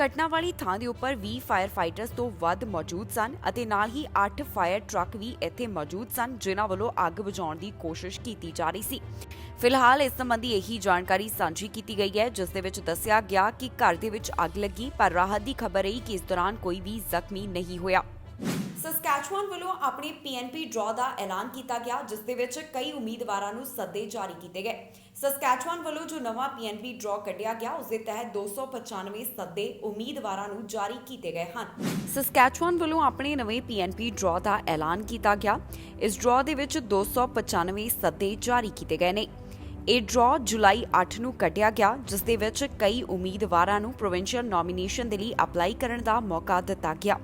ਘਟਨਾ ਵਾਲੀ ਥਾਂ ਦੇ ਉੱਪਰ 20 ਫਾਇਰ ਫਾਈਟਰਸ ਤੋਂ ਵੱਧ ਮੌਜੂਦ ਸਨ ਅਤੇ ਨਾਲ ਹੀ 8 ਫਾਇਰ ਟਰੱਕ ਵੀ ਇੱਥੇ ਮੌਜੂਦ ਸਨ ਜਿਨ੍ਹਾਂ ਵੱਲੋਂ ਅੱਗ ਬੁਝਾਉਣ ਦੀ ਕੋਸ਼ਿਸ਼ ਕੀਤੀ ਜਾ ਰਹੀ ਸੀ। ਫਿਲਹਾਲ ਇਸ ਸੰਬੰਧੀ ਇਹੀ ਜਾਣਕਾਰੀ ਸਾਂਝੀ ਕੀਤੀ ਗਈ ਹੈ ਜਿਸ ਦੇ ਵਿੱਚ ਦੱਸਿਆ ਗਿਆ ਕਿ ਘਰ ਦੇ ਵਿੱਚ ਅੱਗ ਲੱਗੀ ਪਰ ਰਾਹਤ ਦੀ ਖਬਰ ਰਹੀ ਕਿ ਇਸ ਦੌਰਾਨ ਕੋਈ ਵੀ ਜ਼ਖਮੀ ਨਹੀਂ ਹੋਇਆ। ਸਸਕੈਚੁਆਨ ਵੱਲੋਂ ਆਪਣੀ ਪੀਐਨਪੀ ਡਰਾਅ ਦਾ ਐਲਾਨ ਕੀਤਾ ਗਿਆ ਜਿਸ ਦੇ ਵਿੱਚ ਕਈ ਉਮੀਦਵਾਰਾਂ ਨੂੰ ਸੱਦੇ ਜਾਰੀ ਕੀਤੇ ਗਏ। ਸਸਕੈਚੁਆਨ ਵੱਲੋਂ ਜੋ ਨਵਾਂ ਪੀਐਨਪੀ ਡਰਾਅ ਕੱਢਿਆ ਗਿਆ ਉਸ ਦੇ ਤਹਿਤ 295 ਸੱਦੇ ਉਮੀਦਵਾਰਾਂ ਨੂੰ ਜਾਰੀ ਕੀਤੇ ਗਏ ਹਨ। ਸਸਕੈਚੁਆਨ ਵੱਲੋਂ ਆਪਣੇ ਨਵੇਂ ਪੀਐਨਪੀ ਡਰਾਅ ਦਾ ਐਲਾਨ ਕੀਤਾ ਗਿਆ। ਇਸ ਡਰਾਅ ਦੇ ਵਿੱਚ 295 ਸੱਦੇ ਜਾਰੀ ਕੀਤੇ ਗਏ ਨੇ। ਇਹ ਡਰਾਅ ਜੁਲਾਈ 8 ਨੂੰ ਕੱਢਿਆ ਗਿਆ ਜਿਸ ਦੇ ਵਿੱਚ ਕਈ ਉਮੀਦਵਾਰਾਂ ਨੂੰ ਪ੍ਰੋਵਿੰਸ਼ੀਅਲ ਨੋਮੀਨੇਸ਼ਨ ਦੇ ਲਈ ਅਪਲਾਈ ਕਰਨ ਦਾ ਮੌਕਾ ਦਿੱਤਾ ਗਿਆ।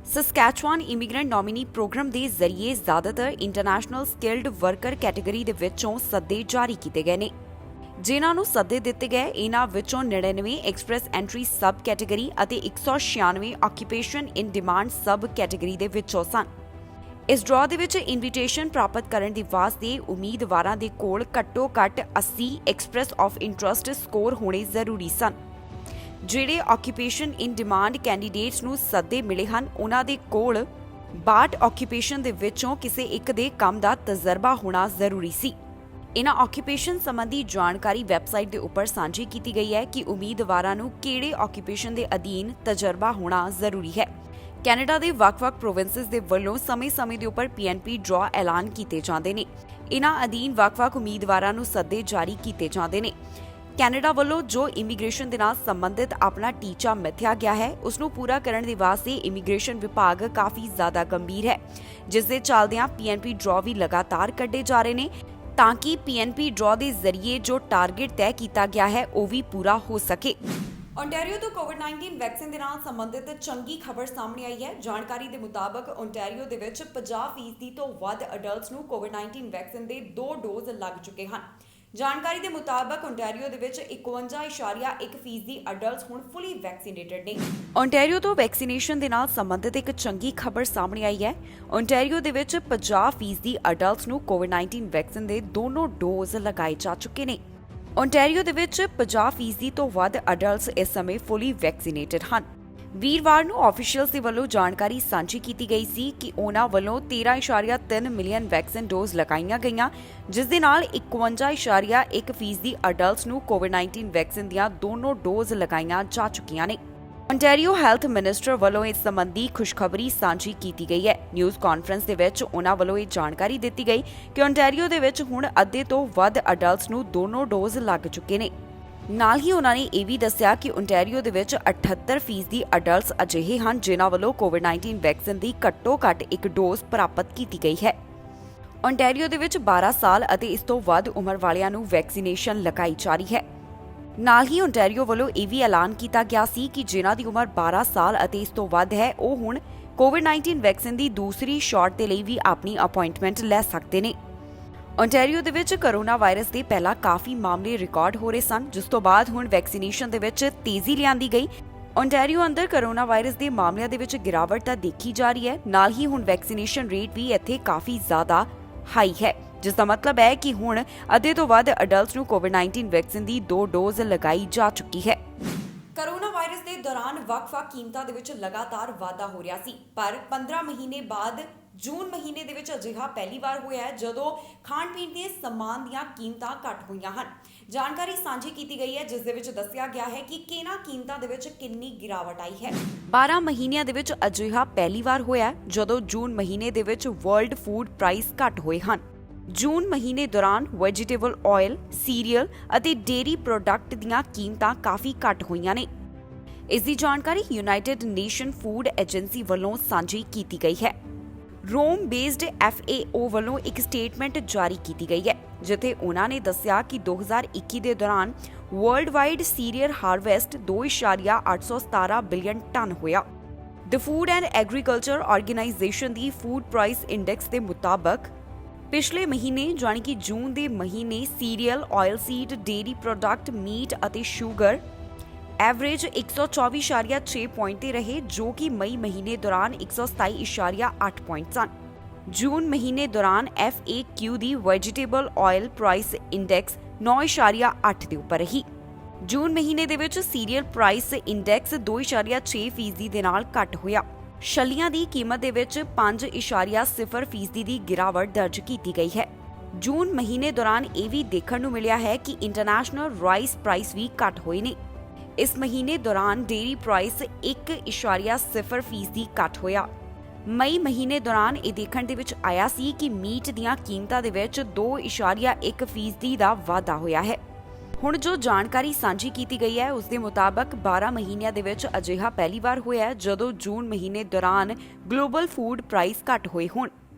ਸਸਕੈਚੁਆਨ ਇਮੀਗ੍ਰੈਂਟ ਨੋਮੀਨੀ ਪ੍ਰੋਗਰਾਮ ਦੇ ਜ਼ਰੀਏ ਜ਼ਿਆਦਾਤਰ ਇੰਟਰਨੈਸ਼ਨਲ ਸਕਿਲਡ ਵਰਕਰ ਕੈਟਾਗਰੀ ਦੇ ਵਿੱਚੋਂ ਸੱਦੇ ਜਾਰੀ ਕੀਤੇ ਗਏ ਨੇ। ਜਿਨ੍ਹਾਂ ਨੂੰ ਸੱਦੇ ਦਿੱਤੇ ਗਏ ਇਹਨਾਂ ਵਿੱਚੋਂ 99 ਐਕਸਪ੍ਰੈਸ ਐਂਟਰੀ ਸਬ ਕੈਟਾਗਰੀ ਅਤੇ 196 ਆਕੂਪੇਸ਼ਨ ਇਨ ਡਿਮਾਂਡ ਸਬ ਕੈਟਾਗਰੀ ਦੇ ਵਿੱਚੋਂ ਸਨ। ਇਸ ਡਰਾਅ ਦੇ ਵਿੱਚ ਇਨਵੀਟੇਸ਼ਨ ਪ੍ਰਾਪਤ ਕਰਨ ਦੇ ਵਾਸਤੇ ਉਮੀਦਵਾਰਾਂ ਦੇ ਕੋਲ ਘੱਟੋ-ਘੱਟ 80 ਐਕਸਪ੍ਰੈਸ ਆਫ ਇੰਟਰਸਟ ਸਕੋਰ ਹੋਣੇ ਜ਼ਰੂਰੀ ਸਨ। ਜਿਹੜੇ ਆਕੂਪੇਸ਼ਨ ਇਨ ਡਿਮਾਂਡ ਕੈਂਡੀਡੇਟਸ ਨੂੰ ਸੱਦੇ ਮਿਲੇ ਹਨ ਉਹਨਾਂ ਦੇ ਕੋਲ 62 ਆਕੂਪੇਸ਼ਨ ਦੇ ਵਿੱਚੋਂ ਕਿਸੇ ਇੱਕ ਦੇ ਕੰਮ ਦਾ ਤਜਰਬਾ ਹੋਣਾ ਜ਼ਰੂਰੀ ਸੀ। ਇਹਨਾਂ ਆਕੂਪੇਸ਼ਨ ਸੰਬੰਧੀ ਜਾਣਕਾਰੀ ਵੈਬਸਾਈਟ ਦੇ ਉੱਪਰ ਸਾਂਝੀ ਕੀਤੀ ਗਈ ਹੈ ਕਿ ਉਮੀਦਵਾਰਾਂ ਨੂੰ ਕਿਹੜੇ ਆਕੂਪੇਸ਼ਨ ਦੇ ਅਧੀਨ ਤਜਰਬਾ ਹੋਣਾ ਜ਼ਰੂਰੀ ਹੈ। ਕੈਨੇਡਾ ਦੇ ਵੱਖ-ਵੱਖ ਪ੍ਰੋਵਿੰਸਸ ਦੇ ਵੱਲੋਂ ਸਮੇਂ-ਸਮੇਂ ਦੇ ਉੱਪਰ ਪੀਐਨਪੀ ਡਰਾਅ ਐਲਾਨ ਕੀਤੇ ਜਾਂਦੇ ਨੇ। ਇਹਨਾਂ ਅਧੀਨ ਵੱਖ-ਵੱਖ ਉਮੀਦਵਾਰਾਂ ਨੂੰ ਸੱਦੇ ਜਾਰੀ ਕੀਤੇ ਜਾਂਦੇ ਨੇ। ਕੈਨੇਡਾ ਵੱਲੋਂ ਜੋ ਇਮੀਗ੍ਰੇਸ਼ਨ ਦੇ ਨਾਲ ਸੰਬੰਧਿਤ ਆਪਣਾ ਟੀਚਾ ਮਿਥਿਆ ਗਿਆ ਹੈ ਉਸ ਨੂੰ ਪੂਰਾ ਕਰਨ ਦੇ ਵਾਸਤੇ ਇਮੀਗ੍ਰੇਸ਼ਨ ਵਿਭਾਗ ਕਾਫੀ ਜ਼ਿਆਦਾ ਗੰਭੀਰ ਹੈ ਜਿਸ ਦੇ ਚੱਲਦਿਆਂ ਪੀਐਨਪੀ ਡਰਾਅ ਵੀ ਲਗਾਤਾਰ ਕੱਢੇ ਜਾ ਰਹੇ ਨੇ ਤਾਂ ਕਿ ਪੀਐਨਪੀ ਡਰਾਅ ਦੇ ਜ਼ਰੀਏ ਜੋ ਟਾਰਗੇਟ ਤੈਅ ਕੀਤਾ ਗਿਆ ਹੈ ਉਹ ਵੀ ਪੂਰਾ ਹੋ ਸਕੇ। ਓਨਟਾਰੀਓ ਤੋਂ ਕੋਵਿਡ-19 ਵੈਕਸੀਨ ਦੇ ਨਾਲ ਸੰਬੰਧਿਤ ਚੰਗੀ ਖਬਰ ਸਾਹਮਣੇ ਆਈ ਹੈ। ਜਾਣਕਾਰੀ ਦੇ ਮੁਤਾਬਕ ਓਨਟਾਰੀਓ ਦੇ ਵਿੱਚ 50% ਤੋਂ ਵੱਧ ਅਡਲਟਸ ਨੂੰ ਕੋਵਿਡ-19 ਵੈਕਸੀਨ ਦੇ 2 ਡੋਜ਼ ਲੱਗ ਚੁੱਕੇ ਹਨ। ਜਾਣਕਾਰੀ ਦੇ ਮੁਤਾਬਕ ਓਨਟਾਰੀਓ ਦੇ ਵਿੱਚ 51.1% ਅਡਲਟਸ ਹੁਣ ਫੁੱਲੀ ਵੈਕਸੀਨੇਟਡ ਨੇ। ਓਨਟਾਰੀਓ ਤੋਂ ਵੈਕਸੀਨੇਸ਼ਨ ਦੇ ਨਾਲ ਸੰਬੰਧਿਤ ਇੱਕ ਚੰਗੀ ਖਬਰ ਸਾਹਮਣੇ ਆਈ ਹੈ। ਓਨਟਾਰੀਓ ਦੇ ਵਿੱਚ 50% ਅਡਲਟਸ ਨੂੰ ਕੋਵਿਡ-19 ਵੈਕਸੀਨ ਦੇ ਦੋਨੋਂ ਡੋਜ਼ ਲਗਾਏ ਜਾ ਚੁੱਕੇ ਨੇ। ਓਨਟਾਰੀਓ ਦੇ ਵਿੱਚ 50% ਤੋਂ ਵੱਧ ਅਡਲਟਸ ਇਸ ਸਮੇਂ ਫੁੱਲੀ ਵੈਕਸੀਨੇਟਡ ਹਨ। ਵੀਰਵਾਰ ਨੂੰ ਆਫੀਸ਼ੀਅਲਸ ਦੇ ਵੱਲੋਂ ਜਾਣਕਾਰੀ ਸਾਂਝੀ ਕੀਤੀ ਗਈ ਸੀ ਕਿ ਉਹਨਾਂ ਵੱਲੋਂ 13.3 ਮਿਲੀਅਨ ਵੈਕਸੀਨ ਡੋਜ਼ ਲਗਾਈਆਂ ਗਈਆਂ ਜਿਸ ਦੇ ਨਾਲ 51.1% ਅਡਲਟਸ ਨੂੰ ਕੋਵਿਡ-19 ਵੈਕਸੀਨ ਦੀਆਂ ਦੋਨੋਂ ਡੋਜ਼ ਲਗਾਈਆਂ ਜਾ ਚੁੱਕੀਆਂ ਨੇ। ਓਨਟਾਰੀਓ ਹੈਲਥ ਮਿਨਿਸਟਰ ਵੱਲੋਂ ਇਸ ਸੰਬੰਧੀ ਖੁਸ਼ਖਬਰੀ ਸਾਂਝੀ ਕੀਤੀ ਗਈ ਹੈ। ਨਿਊਜ਼ ਕਾਨਫਰੰਸ ਦੇ ਵਿੱਚ ਉਹਨਾਂ ਵੱਲੋਂ ਇਹ ਜਾਣਕਾਰੀ ਦਿੱਤੀ ਗਈ ਕਿ ਓਨਟਾਰੀਓ ਦੇ ਵਿੱਚ ਹੁਣ ਅੱਧੇ ਤੋਂ ਵੱਧ ਅਡਲਟਸ ਨੂੰ ਦੋਨੋਂ ਡੋਜ਼ ਲੱਗ ਚੁੱਕੇ ਨੇ। ਨਾਲ ਹੀ ਉਹਨਾਂ ਨੇ ਇਹ ਵੀ ਦੱਸਿਆ ਕਿ ਓਨਟਾਰੀਓ ਦੇ ਵਿੱਚ 78% ਅਡਲਟਸ ਅਜਿਹੇ ਹਨ ਜਿਨ੍ਹਾਂ ਵੱਲੋਂ ਕੋਵਿਡ-19 ਵੈਕਸੀਨ ਦੀ ਘੱਟੋ-ਘੱਟ ਇੱਕ ਡੋਜ਼ ਪ੍ਰਾਪਤ ਕੀਤੀ ਗਈ ਹੈ। ਓਨਟਾਰੀਓ ਦੇ ਵਿੱਚ 12 ਸਾਲ ਅਤੇ ਇਸ ਤੋਂ ਵੱਧ ਉਮਰ ਵਾਲਿਆਂ ਨੂੰ ਵੈਕਸੀਨੇਸ਼ਨ ਲਗਾਈ ਜਾ ਰਹੀ ਹੈ। ਨਾਲ ਹੀ ਓਨਟਾਰੀਓ ਵੱਲੋਂ ਇਹ ਵੀ ਐਲਾਨ ਕੀਤਾ ਗਿਆ ਸੀ ਕਿ ਜਿਨ੍ਹਾਂ ਦੀ ਉਮਰ 12 ਸਾਲ ਅਤੇ ਇਸ ਤੋਂ ਵੱਧ ਹੈ ਉਹ ਹੁਣ ਕੋਵਿਡ-19 ਵੈਕਸੀਨ ਦੀ ਦੂਸਰੀ ਸ਼ਾਟ ਦੇ ਲਈ ਵੀ ਆਪਣੀ ਅਪਾਇੰਟਮੈਂਟ ਲੈ ਸਕਦੇ ਨੇ। ਓਨਟਾਰੀਓ ਦੇ ਵਿੱਚ ਕੋਰੋਨਾ ਵਾਇਰਸ ਦੇ ਪਹਿਲਾਂ ਕਾਫੀ ਮਾਮਲੇ ਰਿਕਾਰਡ ਹੋ ਰਹੇ ਸਨ, ਜਿਸ ਤੋਂ ਬਾਅਦ ਹੁਣ ਵੈਕਸੀਨੇਸ਼ਨ ਦੇ ਵਿੱਚ ਤੇਜ਼ੀ ਲਿਆਂਦੀ ਗਈ। ਓਨਟਾਰੀਓ ਅੰਦਰ ਕੋਰੋਨਾ ਵਾਇਰਸ ਦੇ ਮਾਮਲਿਆਂ ਦੇ ਵਿੱਚ ਗਿਰਾਵਟ ਤਾਂ ਦੇਖੀ ਜਾ ਰਹੀ ਹੈ, ਨਾਲ ਹੀ ਹੁਣ ਵੈਕਸੀਨੇਸ਼ਨ ਰੇਟ ਵੀ ਇੱਥੇ ਕਾਫੀ ਜ਼ਿਆਦਾ ਹਾਈ ਹੈ, ਜਿਸ ਦਾ ਮਤਲਬ ਹੈ ਕਿ ਹੁਣ ਅੱਧੇ ਤੋਂ ਵੱਧ ਅਡਲਟਸ ਨੂੰ ਕੋਵਿਡ-19 ਵੈਕਸੀਨ ਦੀ 2 ਡੋਜ਼ ਲਗਾਈ ਜਾ ਚੁੱਕੀ ਹੈ। ਕੋਰੋਨਾ ਵਾਇਰਸ ਦੇ ਦੌਰਾਨ ਵੱਖ-ਵੱਖ ਕੀਮਤਾਂ ਦੇ ਵਿੱਚ ਲਗਾਤਾਰ ਵਾਧਾ ਹੋ ਰਿਹਾ ਸੀ, ਪਰ 15 ਮਹੀਨੇ ਬਾਅਦ ਜੂਨ ਮਹੀਨੇ ਦੇ ਵਿੱਚ ਅਜਿਹਾ ਪਹਿਲੀ ਵਾਰ ਹੋਇਆ ਹੈ ਜਦੋਂ ਖਾਣ-ਪੀਣ ਦੇ ਸਮਾਨ ਦੀਆਂ ਕੀਮਤਾਂ ਘੱਟ ਹੋਈਆਂ ਹਨ। ਜਾਣਕਾਰੀ ਸਾਂਝੀ ਕੀਤੀ ਗਈ ਹੈ ਜਿਸ ਦੇ ਵਿੱਚ ਦੱਸਿਆ ਗਿਆ ਹੈ ਕਿ ਕਿਹਨਾਂ ਕੀਮਤਾਂ ਦੇ ਵਿੱਚ ਕਿੰਨੀ ਗਿਰਾਵਟ ਆਈ ਹੈ। 12 ਮਹੀਨਿਆਂ ਦੇ ਵਿੱਚ ਅਜਿਹਾ ਪਹਿਲੀ ਵਾਰ ਹੋਇਆ ਜਦੋਂ ਜੂਨ ਮਹੀਨੇ ਦੇ ਵਿੱਚ ਵਰਲਡ ਫੂਡ ਪ੍ਰਾਈਸ ਘੱਟ ਹੋਏ ਹਨ। ਜੂਨ ਮਹੀਨੇ ਦੌਰਾਨ ਵੈਜੀਟੇਬਲ ਆਇਲ, ਸੀਰੀਅਲ ਅਤੇ ਡੇਅਰੀ ਪ੍ਰੋਡਕਟ ਦੀਆਂ ਕੀਮਤਾਂ ਕਾਫੀ ਘੱਟ ਹੋਈਆਂ ਨੇ। ਇਸ ਦੀ ਜਾਣਕਾਰੀ ਯੂਨਾਈਟਿਡ ਨੇਸ਼ਨ ਫੂਡ ਏਜੰਸੀ ਵੱਲੋਂ ਸਾਂਝੀ ਕੀਤੀ ਗਈ ਹੈ। ਰੋਮ ਬੇਸਡ FAO ਵੱਲੋਂ ਇੱਕ ਸਟੇਟਮੈਂਟ ਜਾਰੀ ਕੀਤੀ ਗਈ ਹੈ ਜਿੱਥੇ ਉਹਨਾਂ ਨੇ ਦੱਸਿਆ ਕਿ 2021 ਦੇ ਦੌਰਾਨ world wide cereal harvest 2.817 billion ton ਹੋਇਆ। The food and agriculture organization ਦੀ ਫੂਡ ਪ੍ਰਾਈਸ ਇੰਡੈਕਸ ਦੇ ਮੁਤਾਬਕ ਪਿਛਲੇ ਮਹੀਨੇ ਯਾਨੀ ਕਿ ਜੂਨ ਦੇ ਮਹੀਨੇ cereal, oil seed, dairy product, meat ਅਤੇ ਸ਼ੂਗਰ ਐਵਰੇਜ 124.6 ਪੁਆਇੰਟ ਤੇ ਰਹੇ ਜੋ ਕਿ ਮਈ ਮਹੀਨੇ ਦੌਰਾਨ 127.8 ਪੁਆਇੰਟ ਸਨ। ਜੂਨ ਮਹੀਨੇ ਦੌਰਾਨ FAQ ਦੀ ਵੈਜੀਟੇਬਲ ਆਇਲ ਪ੍ਰਾਈਸ ਇੰਡੈਕਸ 9.8 ਦੇ ਉੱਪਰ ਰਹੀ। ਜੂਨ ਮਹੀਨੇ ਦੇ ਵਿੱਚ ਸੀਰੀਅਲ ਪ੍ਰਾਈਸ ਇੰਡੈਕਸ 2.6% ਦੇ ਨਾਲ ਘੱਟ ਹੋਇਆ। ਛੱਲੀਆਂ ਦੀ ਕੀਮਤ ਦੇ ਵਿੱਚ 5.0% ਦੀ ਗਿਰਾਵਟ ਦਰਜ ਕੀਤੀ ਗਈ ਹੈ। ਜੂਨ ਮਹੀਨੇ ਦੌਰਾਨ ਇਹ ਵੀ ਦੇਖਣ ਨੂੰ ਮਿਲਿਆ ਹੈ ਕਿ ਇੰਟਰਨੈਸ਼ਨਲ ਰਾਈਸ ਪ੍ਰਾਈਸ ਵੀ ਘੱਟ ਹੋਏ ਨੇ। ਇਸ ਮਹੀਨੇ ਦੌਰਾਨ ਡੇਅਰੀ ਪ੍ਰਾਈਸ 1.0% ਘੱਟ ਹੋਇਆ। ਮਈ ਮਹੀਨੇ ਦੌਰਾਨ ਇਹ ਦੇਖਣ ਦੇ ਵਿੱਚ ਆਇਆ ਸੀ ਕਿ ਮੀਟ ਦੀਆਂ ਕੀਮਤਾਂ ਦੇ ਵਿੱਚ 2.1% ਦਾ ਵਾਧਾ ਹੋਇਆ ਹੈ। ਹੁਣ ਜੋ ਜਾਣਕਾਰੀ ਸਾਂਝੀ ਕੀਤੀ ਗਈ ਹੈ ਉਸ ਦੇ ਮੁਤਾਬਕ 12 ਮਹੀਨਿਆਂ ਦੇ ਵਿੱਚ ਅਜਿਹਾ ਪਹਿਲੀ ਵਾਰ ਹੋਇਆ ਜਦੋਂ ਜੂਨ ਮਹੀਨੇ ਦੌਰਾਨ ਗਲੋਬਲ ਫੂਡ ਪ੍ਰਾਈਸ ਘੱਟ ਹੋਏ ਹੋਣ।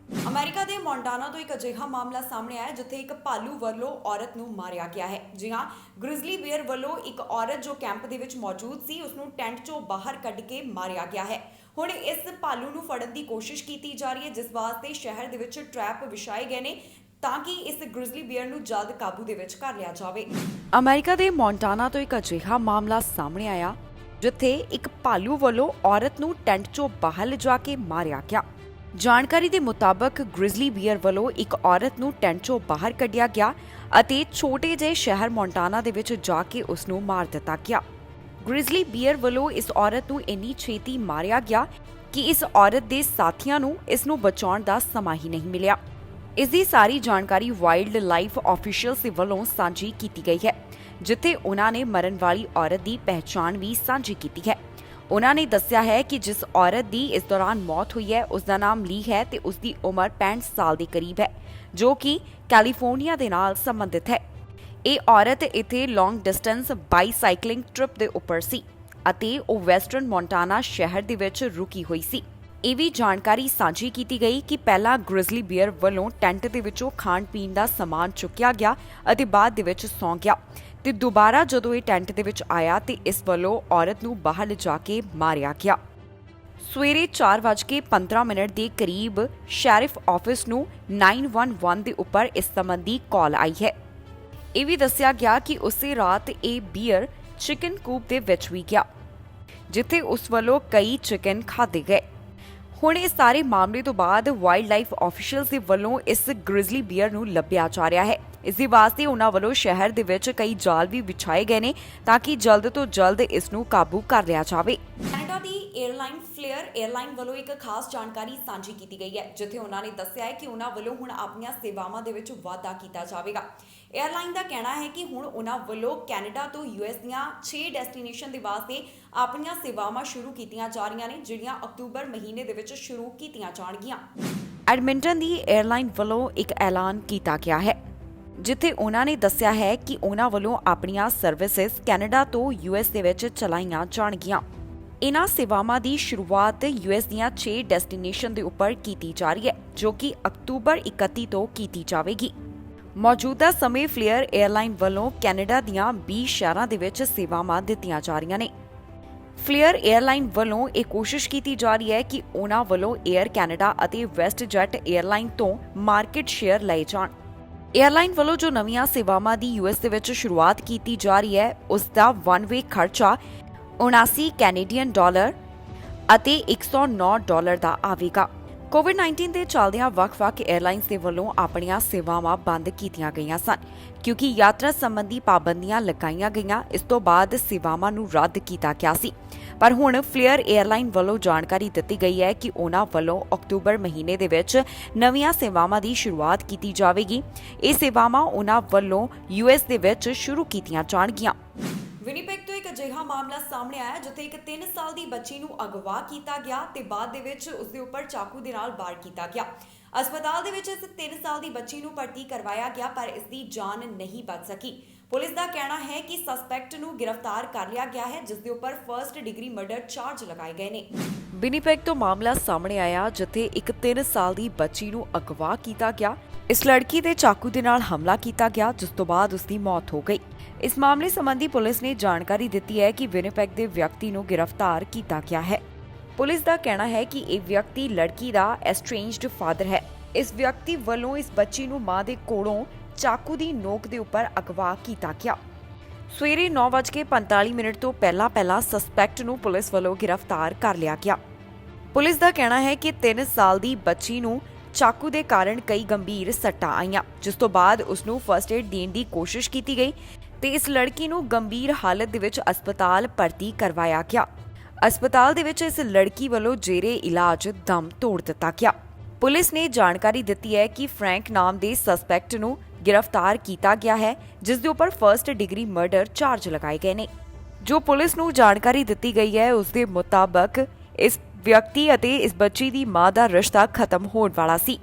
ਅਮਰੀਕਾ ਦੇ ਮੌਂਟਾਨਾ ਤੋਂ ਇੱਕ ਅਜਿਹਾ ਮਾਮਲਾ ਸਾਹਮਣੇ ਆਇਆ ਜਿੱਥੇ ਇੱਕ ਭਾਲੂ ਵੱਲੋਂ ਔਰਤ ਨੂੰ ਮਾਰਿਆ ਗਿਆ ਹੈ। ਜੀ ਹਾਂ, ਗ੍ਰਿਜ਼ਲੀ ਬੀਅਰ ਵੱਲੋਂ ਇੱਕ ਔਰਤ ਜੋ ਕੈਂਪ ਦੇ ਵਿੱਚ ਮੌਜੂਦ ਸੀ ਉਸ ਨੂੰ ਟੈਂਟ ਚੋਂ ਬਾਹਰ ਕੱਢ ਕੇ ਮਾਰਿਆ ਗਿਆ ਹੈ। ਹੁਣ ਇਸ ਭਾਲੂ ਨੂੰ ਫੜਨ ਦੀ ਕੋਸ਼ਿਸ਼ ਕੀਤੀ ਜਾ ਰਹੀ ਹੈ ਜਿਸ ਵਾਸਤੇ ਸ਼ਹਿਰ ਦੇ ਵਿੱਚ ਟ੍ਰੈਪ ਵਿਛਾਏ ਗਏ ਨੇ ਤਾਂ ਕਿ ਇਸ ਗ੍ਰਿਜ਼ਲੀ ਬੀਅਰ ਨੂੰ ਜਲਦ ਕਾਬੂ ਦੇ ਵਿੱਚ ਕਰ ਲਿਆ ਜਾਵੇ। ਅਮਰੀਕਾ ਦੇ ਮੌਂਟਾਨਾ ਤੋਂ ਇੱਕ ਅਜਿਹਾ ਮਾਮਲਾ ਸਾਹਮਣੇ ਆਇਆ ਜਿੱਥੇ ਇੱਕ ਭਾਲੂ ਵੱਲੋਂ ਔਰਤ ਨੂੰ ਟੈਂਟ ਚੋਂ ਬਾਹਰ ਲਿਜਾ ਕੇ ਮਾਰਿਆ ਗਿਆ। ਜਾਣਕਾਰੀ ਦੇ ਮੁਤਾਬਕ ਗ੍ਰਿਜ਼ਲੀ ਬੀਅਰ ਵੱਲੋਂ ਇੱਕ ਔਰਤ ਨੂੰ ਟੈਂਟ ਚੋਂ ਬਾਹਰ ਕੱਢਿਆ ਗਿਆ ਅਤੇ ਛੋਟੇ ਜਿਹੇ ਸ਼ਹਿਰ ਮੌਂਟਾਨਾ ਦੇ ਵਿੱਚ ਜਾ ਕੇ ਉਸ ਨੂੰ ਮਾਰ ਦਿੱਤਾ ਗਿਆ। ਗ੍ਰਿਜ਼ਲੀ ਬੀਅਰ ਵੱਲੋਂ ਇਸ ਔਰਤ ਨੂੰ ਇੰਨੀ ਛੇਤੀ ਮਾਰਿਆ ਗਿਆ ਕਿ ਇਸ ਔਰਤ ਦੇ ਸਾਥੀਆਂ ਨੂੰ ਇਸ ਨੂੰ ਬਚਾਉਣ ਦਾ ਸਮਾਂ ਹੀ ਨਹੀਂ ਮਿਲਿਆ। ਇਸ ਦੀ ਸਾਰੀ ਜਾਣਕਾਰੀ ਵਾਈਲਡ ਲਾਈਫ ਆਫੀਸ਼ੀਅਲਸ ਵੱਲੋਂ ਸਾਂਝੀ ਕੀਤੀ ਗਈ ਹੈ ਜਿੱਥੇ ਉਹਨਾਂ ਨੇ ਮਰਨ ਵਾਲੀ ਔਰਤ ਦੀ ਪਹਿਚਾਣ ਵੀ ਸਾਂਝੀ ਕੀਤੀ ਹੈ। ਉਹਨਾਂ ਨੇ ਦੱਸਿਆ ਹੈ ਕਿ ਜਿਸ ਔਰਤ ਦੀ ਇਸ ਦੌਰਾਨ ਮੌਤ ਹੋਈ ਹੈ ਉਸ ਦਾ ਨਾਮ ਲੀ ਹੈ ਤੇ ਉਸ ਦੀ ਉਮਰ 65 ਸਾਲ ਦੇ ਕਰੀਬ ਹੈ ਜੋ ਕਿ ਕੈਲੀਫੋਰਨੀਆ ਦੇ ਨਾਲ ਸੰਬੰਧਿਤ ਹੈ। ਇਹ ਔਰਤ ਇੱਥੇ ਲੌਂਗ ਡਿਸਟੈਂਸ ਬਾਈਸਾਈਕਲਿੰਗ ਟ੍ਰਿਪ ਦੇ ਉੱਪਰ ਸੀ ਅਤੇ ਉਹ ਵੈਸਟਰਨ ਮੌਂਟਾਨਾ ਸ਼ਹਿਰ ਦੇ ਵਿੱਚ ਰੁਕੀ ਹੋਈ ਸੀ। ਇਹ ਵੀ ਜਾਣਕਾਰੀ ਸਾਂਝੀ ਕੀਤੀ ਗਈ ਕਿ ਪਹਿਲਾਂ ਗ੍ਰਿਜ਼ਲੀ ਬੀਅਰ ਵੱਲੋਂ ਟੈਂਟ ਦੇ ਵਿੱਚੋਂ ਖਾਣ ਪੀਣ ਦਾ ਸਮਾਨ ਚੁੱਕਿਆ ਗਿਆ ਅਤੇ ਬਾਅਦ ਦੇ ਵਿੱਚ ਸੌਂ ਗਿਆ ਤੇ ਦੁਬਾਰਾ ਜਦੋਂ ਇਹ ਟੈਂਟ ਦੇ ਵਿੱਚ ਆਇਆ ਤੇ ਇਸ ਵੱਲੋਂ ਔਰਤ ਨੂੰ ਬਾਹਰ ਲਿਜਾ ਕੇ ਮਾਰਿਆ ਗਿਆ। ਸਵੇਰੇ 4:15 ਦੇ ਕਰੀਬ ਸ਼ੈਰਿਫ ਆਫਿਸ ਨੂੰ 911 ਦੇ ਉੱਪਰ ਇਸ ਸੰਬੰਧੀ ਕਾਲ ਆਈ ਹੈ। ਇਹ ਵੀ ਦੱਸਿਆ ਗਿਆ ਕਿ ਉਸੇ ਰਾਤ ਇਹ ਬੀਅਰ ਚਿਕਨ ਕੂਪ ਦੇ ਵਿੱਚ ਵੀ ਗਿਆ ਜਿੱਥੇ ਉਸ ਵੱਲੋਂ ਕਈ ਚਿਕਨ ਖਾਧੇ ਗਏ। ਹੁਣ ਇਸ ਸਾਰੇ ਮਾਮਲੇ ਤੋਂ ਬਾਅਦ ਵਾਈਲਡ ਲਾਈਫ ਆਫੀਸ਼ੀਅਲਸ ਦੇ ਵੱਲੋਂ ਇਸ ਗ੍ਰਿਜ਼ਲੀ ਬੀਅਰ ਨੂੰ ਲੱਭਿਆ ਜਾ ਰਿਹਾ ਹੈ। ਇਸ ਦੇ ਵਾਸਤੇ ਉਹਨਾਂ ਵੱਲੋਂ ਸ਼ਹਿਰ ਦੇ ਵਿੱਚ ਕਈ ਜਾਲ ਵੀ ਵਿਛਾਏ ਗਏ ਨੇ ਤਾਂ ਕਿ ਜਲਦ ਤੋਂ ਜਲਦ ਇਸ ਨੂੰ ਕਾਬੂ ਕਰ ਲਿਆ ਜਾਵੇ। ਕੈਨੇਡਾ ਦੀ 에ਅਰਲਾਈਨ ਫਲੇਅਰ 에ਅਰਲਾਈਨ ਵੱਲੋਂ ਇੱਕ ਖਾਸ ਜਾਣਕਾਰੀ ਸਾਂਝੀ ਕੀਤੀ ਗਈ ਹੈ, ਜਿੱਥੇ ਉਹਨਾਂ ਨੇ ਦੱਸਿਆ ਹੈ ਕਿ ਉਹਨਾਂ ਵੱਲੋਂ ਹੁਣ ਆਪਣੀਆਂ ਸੇਵਾਵਾਂ ਦੇ ਵਿੱਚ ਵਾਧਾ ਕੀਤਾ ਜਾਵੇਗਾ। 에ਅਰਲਾਈਨ ਦਾ ਕਹਿਣਾ ਹੈ ਕਿ ਹੁਣ ਉਹਨਾਂ ਵੱਲੋਂ ਕੈਨੇਡਾ ਤੋਂ ਯੂਐਸ ਦੀਆਂ 6 ਡੈਸਟੀਨੇਸ਼ਨ ਦੇ ਵਾਸਤੇ ਆਪਣੀਆਂ ਸੇਵਾਵਾਂ ਸ਼ੁਰੂ ਕੀਤੀਆਂ ਜਾ ਰਹੀਆਂ ਨੇ, ਜਿਹੜੀਆਂ ਅਕਤੂਬਰ ਮਹੀਨੇ ਦੇ ਵਿੱਚ ਸ਼ੁਰੂ ਕੀਤੀਆਂ ਜਾਣਗੀਆਂ। ਐਡਮਿੰਟਨ ਦੀ 에ਅਰਲਾਈਨ ਵੱਲੋਂ ਇੱਕ ਐਲਾਨ ਕੀਤਾ ਗਿਆ ਹੈ, ਜਿੱਥੇ ਉਹਨਾਂ ਨੇ ਦੱਸਿਆ ਹੈ ਕਿ ਉਹਨਾਂ ਵੱਲੋਂ ਆਪਣੀਆਂ ਸਰਵਿਸਿਜ਼ ਕੈਨੇਡਾ ਤੋਂ ਯੂਐਸ ਦੇ ਵਿੱਚ ਚਲਾਈਆਂ ਜਾਣਗੀਆਂ। ਇਨ੍ਹਾਂ ਸੇਵਾਵਾਂ ਦੀ ਸ਼ੁਰੂਆਤ ਯੂਐਸ ਦੀਆਂ 6 ਡੈਸਟੀਨੇਸ਼ਨ ਦੇ ਉੱਪਰ ਕੀਤੀ ਜਾ ਰਹੀ ਹੈ, ਜੋ ਕਿ ਅਕਤੂਬਰ 31 ਤੋਂ ਕੀਤੀ ਜਾਵੇਗੀ। ਮੌਜੂਦਾ ਸਮੇਂ ਫਲੇਅਰ 에ਅਰਲਾਈਨ ਵੱਲੋਂ ਕੈਨੇਡਾ ਦੀਆਂ 20 ਸ਼ਹਿਰਾਂ ਦੇ ਵਿੱਚ ਸੇਵਾਵਾਂ ਦਿੱਤੀਆਂ ਜਾ ਰਹੀਆਂ ਨੇ। ਫਲੇਅਰ 에ਅਰਲਾਈਨ ਵੱਲੋਂ ਇਹ ਕੋਸ਼ਿਸ਼ ਕੀਤੀ ਜਾ ਰਹੀ ਹੈ ਕਿ ਉਹਨਾਂ ਵੱਲੋਂ 에ਅਰ ਕੈਨੇਡਾ ਅਤੇ ਵੈਸਟਜੈਟ 에ਅਰਲਾਈਨ ਤੋਂ ਮਾਰਕੀਟ ਸ਼ੇਅਰ ਲਏ ਜਾਣ। 에ਅਰਲਾਈਨ ਵੱਲੋਂ ਜੋ ਨਵੀਆਂ ਸੇਵਾਵਾਂ ਦੀ ਯੂਐਸ ਦੇ ਵਿੱਚ ਸ਼ੁਰੂਆਤ ਕੀਤੀ ਜਾ ਰਹੀ ਹੈ, ਉਸ ਦਾ ਵਨ ਵੇ ਖਰਚਾ 79 ਕੈਨੇਡੀਅਨ ਡਾਲਰ ਅਤੇ $109 ਦਾ ਆਵੇਗਾ। ਕੋਵਿਡ-19 ਦੇ ਚੱਲਦਿਆਂ ਵੱਖ-ਵੱਖ 에ਅਰਲਾਈਨਸ ਦੇ ਵੱਲੋਂ ਆਪਣੀਆਂ ਸੇਵਾਵਾਂ ਬੰਦ ਕੀਤੀਆਂ ਗਈਆਂ ਸਨ, ਕਿਉਂਕਿ ਯਾਤਰਾ ਸੰਬੰਧੀ ਪਾਬੰਦੀਆਂ ਲਗਾਈਆਂ ਗਈਆਂ। ਇਸ ਤੋਂ ਬਾਅਦ ਸੇਵਾਵਾਂ ਨੂੰ ਰੱਦ ਕੀਤਾ ਗਿਆ ਸੀ, ਪਰ ਹੁਣ ਫਲੇਅਰ 에ਅਰਲਾਈਨ ਵੱਲੋਂ ਜਾਣਕਾਰੀ ਦਿੱਤੀ ਗਈ ਹੈ ਕਿ ਉਹਨਾਂ ਵੱਲੋਂ ਅਕਤੂਬਰ ਮਹੀਨੇ ਦੇ ਵਿੱਚ ਨਵੀਆਂ ਸੇਵਾਵਾਂ ਦੀ ਸ਼ੁਰੂਆਤ ਕੀਤੀ ਜਾਵੇਗੀ। ਇਹ ਸੇਵਾਵਾਂ ਉਹਨਾਂ ਵੱਲੋਂ ਯੂਐਸ ਦੇ ਵਿੱਚ ਸ਼ੁਰੂ ਕੀਤੀਆਂ ਜਾਣਗੀਆਂ। ਵਿਨੀਪੈਗ ਤੋਂ ਇੱਕ ਅਜਿਹਾ ਮਾਮਲਾ ਸਾਹਮਣੇ ਆਇਆ ਜਿੱਥੇ ਇੱਕ 3 ਸਾਲ ਦੀ ਬੱਚੀ ਨੂੰ ਅਗਵਾ ਕੀਤਾ ਗਿਆ ਤੇ ਬਾਅਦ ਦੇ ਵਿੱਚ ਉਸ ਦੇ ਉੱਪਰ ਚਾਕੂ ਦੇ ਨਾਲ ਵਾਰ ਕੀਤਾ ਗਿਆ। ਹਸਪਤਾਲ ਦੇ ਵਿੱਚ ਇਸ 3 ਸਾਲ ਦੀ ਬੱਚੀ ਨੂੰ ਭਰਤੀ ਕਰਵਾਇਆ ਗਿਆ, ਪਰ ਇਸ ਦੀ ਜਾਨ ਨਹੀਂ ਬਚ ਸਕੀ। ਪੁਲਿਸ ਦਾ ਕਹਿਣਾ ਹੈ ਕਿ ਸਸਪੈਕਟ ਨੂੰ ਗ੍ਰਿਫਤਾਰ ਕਰ ਲਿਆ ਗਿਆ ਹੈ, ਜਿਸ ਦੇ ਉੱਪਰ ਫਰਸਟ ਡਿਗਰੀ ਮਰਡਰ ਚਾਰਜ ਲਗਾਏ ਗਏ ਨੇ। ਵਿਨੀਪੈਗ ਤੋਂ ਮਾਮਲਾ ਸਾਹਮਣੇ ਆਇਆ ਜਿੱਥੇ ਇੱਕ 3 ਸਾਲ ਦੀ ਬੱਚੀ ਨੂੰ ਅਗਵਾ ਕੀਤਾ ਗਿਆ। ਇਸ ਲੜਕੀ ਦੇ ਚਾਕੂ ਦੇ ਨਾਲ ਹਮਲਾ ਕੀਤਾ ਗਿਆ, ਜਿਸ ਤੋਂ ਬਾਅਦ ਉਸ ਦੀ ਮੌਤ ਹੋ ਗਈ। ਇਸ ਮਾਮਲੇ ਸੰਬੰਧੀ ਪੁਲਿਸ ਨੇ ਜਾਣਕਾਰੀ ਦਿੱਤੀ ਹੈ ਕਿ ਵਿਨੀਪੈਗ ਦੇ ਵਿਅਕਤੀ ਨੂੰ ਗ੍ਰਿਫਤਾਰ ਕੀਤਾ ਗਿਆ ਹੈ। ਪੁਲਿਸ ਦਾ ਕਹਿਣਾ ਹੈ ਕਿ ਇਹ ਵਿਅਕਤੀ ਲੜਕੀ ਦਾ ਐਸਟ੍ਰੇਂਜਡ ਫਾਦਰ ਹੈ। ਇਸ ਵਿਅਕਤੀ ਵੱਲੋਂ ਇਸ ਬੱਚੀ ਨੂੰ ਮਾਂ ਦੇ ਕੋਲੋਂ ਚਾਕੂ ਦੀ ਨੋਕ ਦੇ ਉੱਪਰ ਅਗਵਾ ਕੀਤਾ ਗਿਆ। ਸਵੇਰੇ 9:45 ਤੋਂ ਪਹਿਲਾਂ ਸਸਪੈਕਟ ਨੂੰ ਪੁਲਿਸ ਵੱਲੋਂ ਗ੍ਰਿਫਤਾਰ ਕਰ ਲਿਆ ਗਿਆ। ਪੁਲਿਸ ਦਾ ਕਹਿਣਾ ਹੈ ਕਿ 3 ਸਾਲ ਦੀ ਬੱਚੀ ਨੂੰ ਚਾਕੂ ਦੇ ਕਾਰਨ ਕਈ ਗੰਭੀਰ ਸੱਟਾਂ ਆਈਆਂ, ਜਿਸ ਤੋਂ ਬਾਅਦ ਉਸ ਨੂੰ ਫਰਸਟ ਏਡ ਦੇਣ ਦੀ ਕੋਸ਼ਿਸ਼ ਕੀਤੀ ਗਈ ਤੇ ਇਸ ਲੜਕੀ ਨੂੰ ਗੰਭੀਰ ਹਾਲਤ ਦੇ ਵਿੱਚ ਹਸਪਤਾਲ ਭਰਤੀ ਕਰਵਾਇਆ ਗਿਆ। ਹਸਪਤਾਲ ਦੇ ਵਿੱਚ ਇਸ ਲੜਕੀ ਵੱਲੋਂ ਜੇਰੇ ਇਲਾਜ ਦਮ ਤੋੜ ਦਿੱਤਾ ਗਿਆ। ਪੁਲਿਸ ਨੇ ਜਾਣਕਾਰੀ ਦਿੱਤੀ ਹੈ ਕਿ ਫਰੈਂਕ ਨਾਮ ਦੇ ਸਸਪੈਕਟ ਨੂੰ ਗ੍ਰਿਫਤਾਰ ਕੀਤਾ ਗਿਆ ਹੈ, ਜਿਸ ਦੇ ਉੱਪਰ ਫਰਸਟ ਡਿਗਰੀ ਮਰਡਰ ਚਾਰਜ ਲਗਾਏ ਗਏ ਨੇ। ਜੋ ਪੁਲਿਸ ਨੂੰ ਜਾਣਕਾਰੀ ਦਿੱਤੀ ਗਈ ਹੈ, ਉਸ ਦੇ ਮੁਤਾਬਕ ਇਸ ਵਿਅਕਤੀ ਅਤੇ ਇਸ ਬੱਚੀ ਦੀ ਮਾਂ ਦਾ ਰਿਸ਼ਤਾ ਖਤਮ ਹੋਣ ਵਾਲਾ ਸੀ।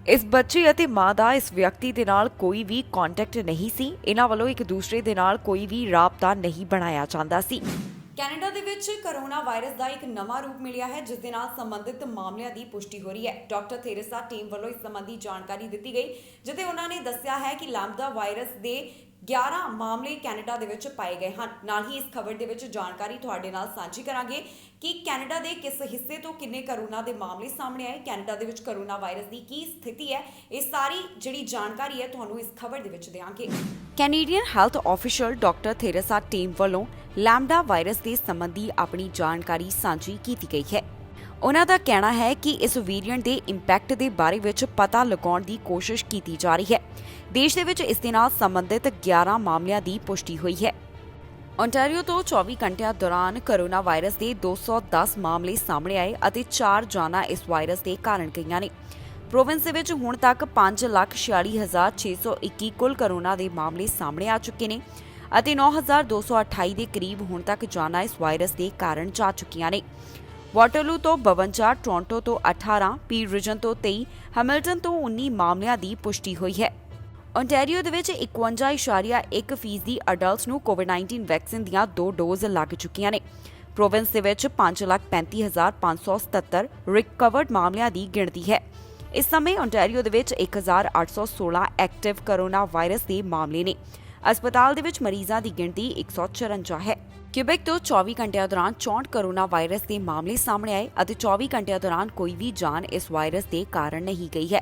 ਇਸ ਬੱਚੀ ਅਤੇ ਮਾਂ ਦਾ ਇਸ ਵਿਅਕਤੀ ਦੇ ਨਾਲ ਕੋਈ ਵੀ ਕੰਟੈਕਟ ਨਹੀਂ ਸੀ। ਇਹਨਾਂ ਵੱਲੋਂ ਇੱਕ ਦੂਸਰੇ ਦੇ ਨਾਲ ਕੋਈ ਵੀ ਰਾਬਤਾ ਨਹੀਂ ਬਣਾਇਆ ਜਾਂਦਾ ਸੀ। ਕੈਨੇਡਾ ਦੇ ਵਿੱਚ ਕੋਰੋਨਾ ਵਾਇਰਸ ਦਾ ਇੱਕ ਨਵਾਂ ਰੂਪ ਮਿਲਿਆ ਹੈ, ਜਿਸ ਦੇ ਨਾਲ ਸੰਬੰਧਿਤ ਮਾਮਲਿਆਂ ਦੀ ਪੁਸ਼ਟੀ ਹੋ ਰਹੀ ਹੈ। ਡਾਕਟਰ ਥੇਰੇਸਾ ਟੀਮ ਵੱਲੋਂ ਇਸ ਸੰਬੰਧੀ ਜਾਣਕਾਰੀ ਦਿੱਤੀ ਗਈ, ਜਿੱਥੇ ਉਹਨਾਂ ਨੇ ਦੱਸਿਆ ਹੈ ਕਿ ਲੈਂਬਡਾ ਵਾਇਰਸ ਦੇ 11 ਮਾਮਲੇ ਕੈਨੇਡਾ ਦੇ ਵਿੱਚ ਪਾਏ ਗਏ ਹਨ। ਨਾਲ ਹੀ ਇਸ ਖਬਰ ਦੇ ਵਿੱਚ ਜਾਣਕਾਰੀ ਤੁਹਾਡੇ ਨਾਲ ਸਾਂਝੀ ਕਰਾਂਗੇ ਕਿ ਕੈਨੇਡਾ ਦੇ ਕਿਸ ਹਿੱਸੇ ਤੋਂ ਕਿੰਨੇ ਕੋਰੋਨਾ ਦੇ ਮਾਮਲੇ ਸਾਹਮਣੇ ਆਏ, ਕੈਨੇਡਾ ਦੇ ਵਿੱਚ ਕੋਰੋਨਾ ਵਾਇਰਸ ਦੀ ਕੀ ਸਥਿਤੀ ਹੈ। ਇਹ ਸਾਰੀ ਜਿਹੜੀ ਜਾਣਕਾਰੀ ਹੈ ਤੁਹਾਨੂੰ ਇਸ ਖਬਰ ਦੇ ਵਿੱਚ ਦੇਵਾਂਗੇ। Canadian health official doctor Theresa Tam ਵੱਲੋਂ ਲੈਂਬਡਾ ਵਾਇਰਸ ਦੇ ਸੰਬੰਧੀ ਆਪਣੀ ਜਾਣਕਾਰੀ ਸਾਂਝੀ ਕੀਤੀ ਗਈ ਹੈ। ਉਹਨਾਂ ਦਾ ਕਹਿਣਾ ਹੈ ਕਿ ਇਸ ਵੇਰੀਐਂਟ ਦੇ ਇੰਪੈਕਟ ਦੇ ਬਾਰੇ ਵਿੱਚ ਪਤਾ ਲਗਾਉਣ ਦੀ ਕੋਸ਼ਿਸ਼ ਕੀਤੀ ਜਾ ਰਹੀ ਹੈ। ਦੇਸ਼ ਦੇ ਵਿੱਚ ਇਸ ਦੇ ਨਾਲ ਸੰਬੰਧਿਤ 11 ਮਾਮਲਿਆਂ ਦੀ ਪੁਸ਼ਟੀ ਹੋਈ ਹੈ। ਓਨਟਾਰੀਓ ਤੋਂ 24 ਘੰਟਿਆਂ ਦੌਰਾਨ ਕੋਰੋਨਾ ਵਾਇਰਸ ਦੇ 210 ਮਾਮਲੇ ਸਾਹਮਣੇ ਆਏ ਅਤੇ 4 ਜਾਨਾਂ ਇਸ ਵਾਇਰਸ ਦੇ ਕਾਰਨ ਗਈਆਂ ਨੇ। ਪ੍ਰੋਵਿੰਸ ਦੇ ਵਿੱਚ ਹੁਣ ਤੱਕ 5,46,621 ਕੁੱਲ ਕੋਰੋਨਾ ਦੇ ਮਾਮਲੇ ਸਾਹਮਣੇ ਆ ਚੁੱਕੇ ਨੇ ਅਤੇ 9,228 ਦੇ ਕਰੀਬ ਹੁਣ ਤੱਕ ਜਾਨਾਂ ਇਸ ਵਾਇਰਸ ਦੇ ਕਾਰਨ ਜਾ ਚੁੱਕੀਆਂ ਨੇ। ਵਾਟਰਲੂ ਤੋਂ 52, ਟੋਰਾਂਟੋ ਤੋਂ 18, ਪੀਰ ਰੀਜਨ ਤੋਂ 23, ਹੈਮਿਲਟਨ ਤੋਂ 19 ਮਾਮਲਿਆਂ ਦੀ ਪੁਸ਼ਟੀ ਹੋਈ ਹੈ। ਓਨਟਾਰੀਓ ਦੇ ਵਿੱਚ 51.1% ਅਡਲਟਸ ਨੂੰ ਕੋਵਿਡ-19 ਵੈਕਸੀਨ ਦੀਆਂ 2 ਡੋਜ਼ ਲੱਗ ਚੁੱਕੀਆਂ ਨੇ। ਪ੍ਰੋਵਿੰਸ ਦੇ ਵਿੱਚ 5,35,577 ਰਿਕਵਰਡ ਮਾਮਲਿਆਂ ਦੀ ਗਿਣਤੀ ਹੈ। ਇਸ ਸਮੇਂ ਓਨਟਾਰੀਓ ਦੇ ਵਿੱਚ 1,816 ਐਕਟਿਵ ਕੋਰੋਨਾ ਵਾਇਰਸ ਦੇ ਮਾਮਲੇ ਨੇ। ਹਸਪਤਾਲ ਦੇ ਵਿੱਚ ਮਰੀਜ਼ਾਂ ਦੀ ਗਿਣਤੀ 154 ਹੈ। ਕਿਊਬੈਕ ਤੋਂ 24 ਘੰਟਿਆਂ ਦੌਰਾਨ 64 ਕੋਰੋਨਾ ਵਾਇਰਸ ਦੇ ਮਾਮਲੇ ਸਾਹਮਣੇ ਆਏ ਅਤੇ 24 ਘੰਟਿਆਂ ਦੌਰਾਨ ਕੋਈ ਵੀ ਜਾਨ ਇਸ ਵਾਇਰਸ ਦੇ ਕਾਰਨ ਨਹੀਂ ਗਈ ਹੈ।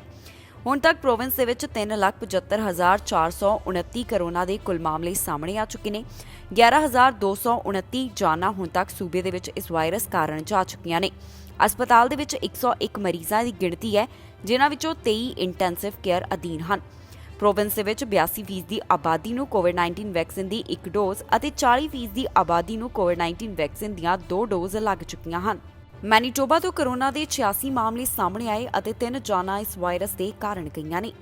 ਹੁਣ ਤੱਕ ਪ੍ਰੋਵਿੰਸ ਦੇ ਵਿੱਚ 3,75,429 ਕੋਰੋਨਾ ਦੇ ਕੁੱਲ ਮਾਮਲੇ ਸਾਹਮਣੇ ਆ ਚੁੱਕੇ ਨੇ। 11,229 ਜਾਨਾਂ ਹੁਣ ਤੱਕ ਸੂਬੇ ਦੇ ਵਿੱਚ ਇਸ ਵਾਇਰਸ ਕਾਰਨ ਜਾ ਚੁੱਕੀਆਂ ਨੇ। ਹਸਪਤਾਲ ਦੇ ਵਿੱਚ 101 ਮਰੀਜ਼ਾਂ ਦੀ ਗਿਣਤੀ ਹੈ, ਜਿਨ੍ਹਾਂ ਵਿੱਚੋਂ 23 ਇੰਟੈਂਸਿਵ ਕੇਅਰ ਅਧੀਨ ਹਨ। ਪ੍ਰੋਵਿੰਸ ਦੇ ਵਿੱਚ 82% ਦੀ ਆਬਾਦੀ ਨੂੰ ਕੋਵਿਡ-19 ਵੈਕਸੀਨ ਦੀ 1 ਡੋਜ਼ ਅਤੇ 40% ਦੀ ਆਬਾਦੀ ਨੂੰ ਕੋਵਿਡ-19 ਵੈਕਸੀਨ ਦੀਆਂ 2 ਡੋਜ਼ ਲੱਗ ਚੁੱਕੀਆਂ ਹਨ। ਮੈਨੀਟੋਬਾ ਤੋਂ ਕੋਰੋਨਾ ਦੇ 86 ਮਾਮਲੇ ਸਾਹਮਣੇ ਆਏ ਅਤੇ 3 ਜਾਨਾਂ ਇਸ ਵਾਇਰਸ ਦੇ ਕਾਰਨ ਗਈਆਂ ਨੇ।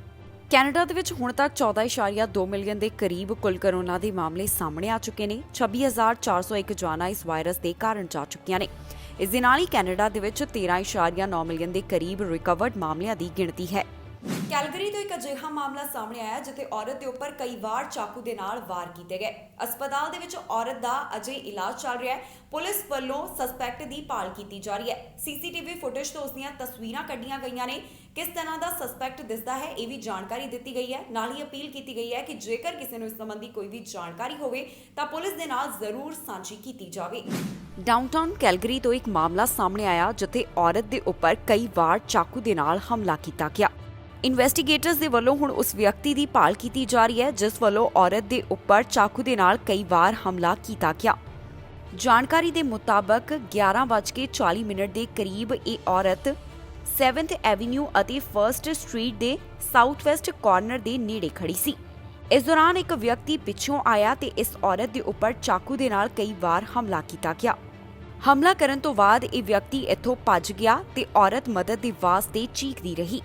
ਕੈਨੇਡਾ ਦੇ ਵਿੱਚ ਹੁਣ ਤੱਕ 14.2 ਮਿਲੀਅਨ ਦੇ ਕਰੀਬ ਕੁੱਲ ਕੋਰੋਨਾ ਦੇ ਮਾਮਲੇ ਸਾਹਮਣੇ ਆ ਚੁੱਕੇ ਨੇ। 26,401 ਜਾਨਾਂ ਇਸ ਵਾਇਰਸ ਦੇ ਕਾਰਨ ਜਾ ਚੁੱਕੀਆਂ ਨੇ। ਇਸ ਦੇ ਨਾਲ ਹੀ ਕੈਨੇਡਾ ਦੇ ਵਿੱਚ 13.9 ਮਿਲੀਅਨ ਦੇ ਕਰੀਬ ਰਿਕਵਰਡ ਮਾਮਲਿਆਂ ਦੀ ਗਿਣਤੀ ਹੈ। ਕੈਲਗਰੀ ਤੋਂ ਇੱਕ ਅਜਿਹਾ ਮਾਮਲਾ ਸਾਹਮਣੇ ਆਇਆ ਜਿੱਥੇ ਔਰਤ ਦੇ ਉੱਪਰ ਕਈ ਵਾਰ ਚਾਕੂ ਦੇ ਨਾਲ ਵਾਰ ਕੀਤੇ ਗਏ। ਹਸਪਤਾਲ ਦੇ ਵਿੱਚ ਔਰਤ ਦਾ ਅਜੇ ਇਲਾਜ ਚੱਲ ਰਿਹਾ ਹੈ। ਪੁਲਿਸ ਵੱਲੋਂ ਸਸਪੈਕਟ ਦੀ ਭਾਲ ਕੀਤੀ ਜਾ ਰਹੀ ਹੈ। ਸੀਸੀਟੀਵੀ ਫੁਟੇਜ ਤੋਂ ਉਸ ਦੀਆਂ ਤਸਵੀਰਾਂ ਕੱਢੀਆਂ ਗਈਆਂ ਨੇ। ਕਿਸ ਤਰ੍ਹਾਂ ਦਾ ਸਸਪੈਕਟ ਦਿਸਦਾ ਹੈ ਇਹ ਵੀ ਜਾਣਕਾਰੀ ਦਿੱਤੀ ਗਈ ਹੈ। ਨਾਲ ਹੀ ਅਪੀਲ ਕੀਤੀ ਗਈ ਹੈ ਕਿ ਜੇਕਰ ਕਿਸੇ ਨੂੰ ਇਸ ਸੰਬੰਧੀ ਕੋਈ ਵੀ ਜਾਣਕਾਰੀ ਹੋਵੇ ਤਾਂ ਪੁਲਿਸ ਦੇ ਨਾਲ ਜ਼ਰੂਰ ਸਾਂਝੀ ਕੀਤੀ ਜਾਵੇ। ਡਾਊਨਟਾਊਨ ਕੈਲਗਰੀ ਤੋਂ ਇੱਕ ਮਾਮਲਾ ਸਾਹਮਣੇ ਆਇਆ ਜਿੱਥੇ ਔਰਤ ਦੇ ਉੱਪਰ ਕਈ ਵਾਰ ਚਾਕੂ ਦੇ ਨਾਲ ਹਮਲਾ ਕੀਤਾ ਗਿਆ। ਇਨਵੈਸਟੀਗੇਟਰਸ ਦੇ ਵੱਲੋਂ ਹੁਣ ਉਸ ਵਿਅਕਤੀ ਦੀ ਭਾਲ ਕੀਤੀ ਜਾ ਰਹੀ ਹੈ ਜਿਸ ਵੱਲੋਂ ਔਰਤ ਦੇ ਉੱਪਰ ਚਾਕੂ ਦੇ ਨਾਲ ਕਈ ਵਾਰ ਹਮਲਾ ਕੀਤਾ ਗਿਆ। ਜਾਣਕਾਰੀ ਦੇ ਮੁਤਾਬਕ 11:40 ਦੇ ਕਰੀਬ ਇਹ ਔਰਤ 7th ਐਵੀਨਿਊ ਅਤੇ 1st ਸਟਰੀਟ ਦੇ ਸਾਊਥ ਵੈਸਟ ਕਾਰਨਰ ਦੇ ਨੇੜੇ ਖੜੀ ਸੀ। ਇਸ ਦੌਰਾਨ ਇੱਕ ਵਿਅਕਤੀ ਪਿੱਛੋਂ ਆਇਆ ਤੇ ਇਸ ਔਰਤ ਦੇ ਉੱਪਰ ਚਾਕੂ ਦੇ ਨਾਲ ਕਈ ਵਾਰ ਹਮਲਾ ਕੀਤਾ ਗਿਆ। ਹਮਲਾ ਕਰਨ ਤੋਂ ਬਾਅਦ ਇਹ ਵਿਅਕਤੀ ਇੱਥੋਂ ਭੱਜ ਗਿਆ ਤੇ ਔਰਤ ਮਦਦ ਦੀ ਵਾਸਤੇ ਚੀਕਦੀ ਰਹੀ।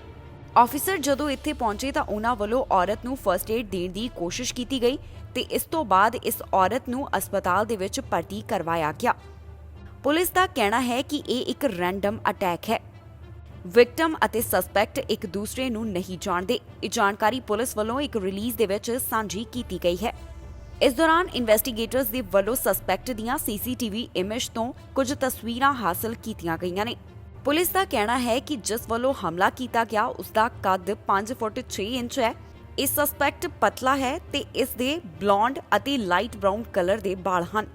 ਆਫੀਸਰ ਜਦੋਂ ਇੱਥੇ ਪਹੁੰਚੇ ਤਾਂ ਉਹਨਾਂ ਵੱਲੋਂ ਔਰਤ ਨੂੰ ਫਰਸਟ ਏਡ ਦੇਣ ਦੀ ਕੋਸ਼ਿਸ਼ ਕੀਤੀ ਗਈ ਤੇ ਇਸ ਤੋਂ ਬਾਅਦ ਇਸ ਔਰਤ ਨੂੰ ਹਸਪਤਾਲ ਦੇ ਵਿੱਚ ਭਰਤੀ ਕਰਵਾਇਆ ਗਿਆ। ਪੁਲਿਸ ਦਾ ਕਹਿਣਾ ਹੈ ਕਿ ਇਹ ਇੱਕ ਰੈਂਡਮ ਅਟੈਕ ਹੈ। ਵਿਕਟਮ ਅਤੇ ਸਸਪੈਕਟ ਇੱਕ ਦੂਸਰੇ ਨੂੰ ਨਹੀਂ ਜਾਣਦੇ। ਇਹ ਜਾਣਕਾਰੀ ਪੁਲਿਸ ਵੱਲੋਂ ਇੱਕ ਰਿਲੀਜ਼ ਦੇ ਵਿੱਚ ਸਾਂਝੀ ਕੀਤੀ ਗਈ ਹੈ। ਇਸ ਦੌਰਾਨ ਇਨਵੈਸਟੀਗੇਟਰਸ ਦੇ ਵੱਲੋਂ ਸਸਪੈਕਟ ਦੀਆਂ ਸੀਸੀਟੀਵੀ ਇਮੇਜ ਤੋਂ ਕੁਝ ਤਸਵੀਰਾਂ ਹਾਸਲ ਕੀਤੀਆਂ ਗਈਆਂ ਨੇ। ਪੁਲਿਸ ਦਾ ਕਹਿਣਾ ਹੈ ਕਿ ਜਿਸ ਵੱਲੋਂ ਹਮਲਾ ਕੀਤਾ ਗਿਆ ਉਸ ਦਾ ਕੱਦ 5 ਫੁੱਟ 6 ਇੰਚ ਹੈ। ਇਹ ਸਸਪੈਕਟ ਪਤਲਾ ਹੈ ਤੇ ਇਸ ਦੇ ਬਲੌਂਡ ਅਤੇ ਲਾਈਟ ਬਰਾਊਨ ਕਲਰ ਦੇ ਵਾਲ ਹਨ।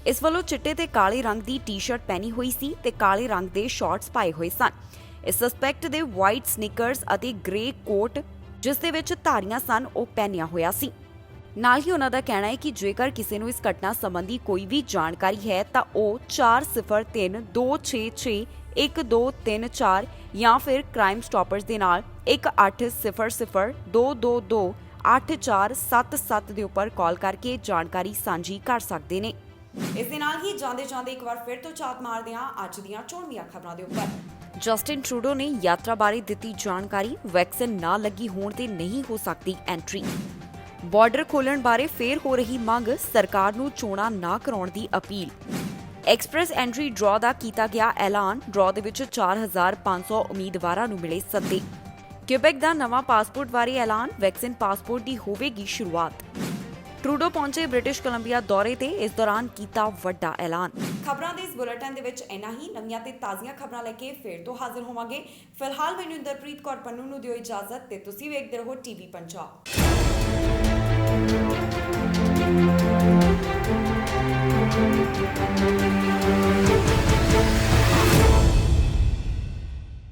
ਇਸ ਵੱਲੋਂ ਚਿੱਟੇ ਤੇ ਕਾਲੇ ਰੰਗ ਦੀ ਟੀ-ਸ਼ਰਟ ਪਹਿਨੀ ਹੋਈ ਸੀ ਤੇ ਕਾਲੇ ਰੰਗ ਦੇ ਸ਼ਾਰਟਸ ਪਾਏ ਹੋਏ ਸਨ। ਇਸ ਸਸਪੈਕਟ ਦੇ ਵਾਈਟ ਸਨੀਕਰਸ ਅਤੇ ਗ੍ਰੇ ਕੋਟ ਜਿਸ ਦੇ ਵਿੱਚ ਧਾਰੀਆਂ ਸਨ ਉਹ ਪਹਿਨਿਆ ਹੋਇਆ ਸੀ। ਨਾਲ ਹੀ ਉਹਨਾਂ ਦਾ ਕਹਿਣਾ ਹੈ ਕਿ ਜੇਕਰ ਕਿਸੇ ਨੂੰ ਇਸ ਘਟਨਾ ਸੰਬੰਧੀ ਕੋਈ ਵੀ ਜਾਣਕਾਰੀ ਹੈ ਤਾਂ ਉਹ 4032661234 ਜਾਂ ਫਿਰ ਕ੍ਰਾਈਮ ਸਟਾਪਰਸ ਦੇ ਨਾਲ 180022284777 ਦੇ ਉੱਪਰ ਕਾਲ ਕਰਕੇ ਜਾਣਕਾਰੀ ਸਾਂਝੀ ਕਰ ਸਕਦੇ ਨੇ। ਇਸ ਦੇ ਨਾਲ ਹੀ ਜਾਂਦੇ ਇੱਕ ਵਾਰ ਫਿਰ ਤੋਂ ਝਾਤ ਮਾਰਦੇ ਹਾਂ ਅੱਜ ਦੀਆਂ ਚੋਣਵੀਆਂ ਖਬਰਾਂ ਦੇ ਉੱਪਰ। ਜਸਟਿਨ ਟਰੂਡੋ ਨੇ ਯਾਤਰਾ ਬਾਰੇ ਦਿੱਤੀ ਜਾਣਕਾਰੀ। ਵੈਕਸੀਨ ਨਾ ਲੱਗੀ ਹੋਣ ਤੇ ਨਹੀਂ ਹੋ ਸਕਦੀ ਐਂਟਰੀ। ਬਾਰਡਰ ਖੋਲ੍ਹਣ ਬਾਰੇ ਫੇਰ ਹੋ ਰਹੀ ਮੰਗ। ਸਰਕਾਰ ਨੂੰ ਚੋਣਾਂ ਨਾ ਕਰਾਉਣ ਦੀ ਅਪੀਲ। ਐਕਸਪ੍ਰੈਸ ਐਂਟਰੀ ਡਰਾਅ ਦਾ ਕੀਤਾ ਗਿਆ ਐਲਾਨ। ਡਰਾਅ ਦੇ ਵਿੱਚ 4500 ਉਮੀਦਵਾਰਾਂ ਨੂੰ ਮਿਲੇ ਸੱਦੇ। ਕਿਊਬੈਕ ਦਾ ਨਵਾਂ ਪਾਸਪੋਰਟ ਬਾਰੇ ਐਲਾਨ। ਵੈਕਸੀਨ ਪਾਸਪੋਰਟ ਦੀ ਹੋਵੇਗੀ ਸ਼ੁਰੂਆਤ। ਟਰੂਡੋ ਪਹੁੰਚੇ ਬ੍ਰਿਟਿਸ਼ ਕੋਲੰਬੀਆ ਦੌਰੇ ਤੇ। ਇਸ ਦੌਰਾਨ ਕੀਤਾ ਵੱਡਾ ਐਲਾਨ। ਖਬਰਾਂ ਦੇ ਇਸ ਬੁਲੇਟਿਨ ਦੇ ਵਿੱਚ ਇੰਨਾ ਹੀ। ਨਵੀਆਂ ਤੇ ਤਾਜ਼ੀਆਂ ਖਬਰਾਂ ਲੈ ਕੇ ਫੇਰ ਤੋਂ ਹਾਜ਼ਰ ਹੋਵਾਂਗੇ। ਫਿਲਹਾਲ ਮੈਨੂੰ ਇੰਦਰਪ੍ਰੀਤ ਕੌਰ ਪੰਨੂ ਨੂੰ ਦਿਓ ਇਜਾਜ਼ਤ ਤੇ ਤੁਸੀਂ ਵੇਖਦੇ ਰਹੋ ਟੀਵੀ ਪੰਜਾਬ।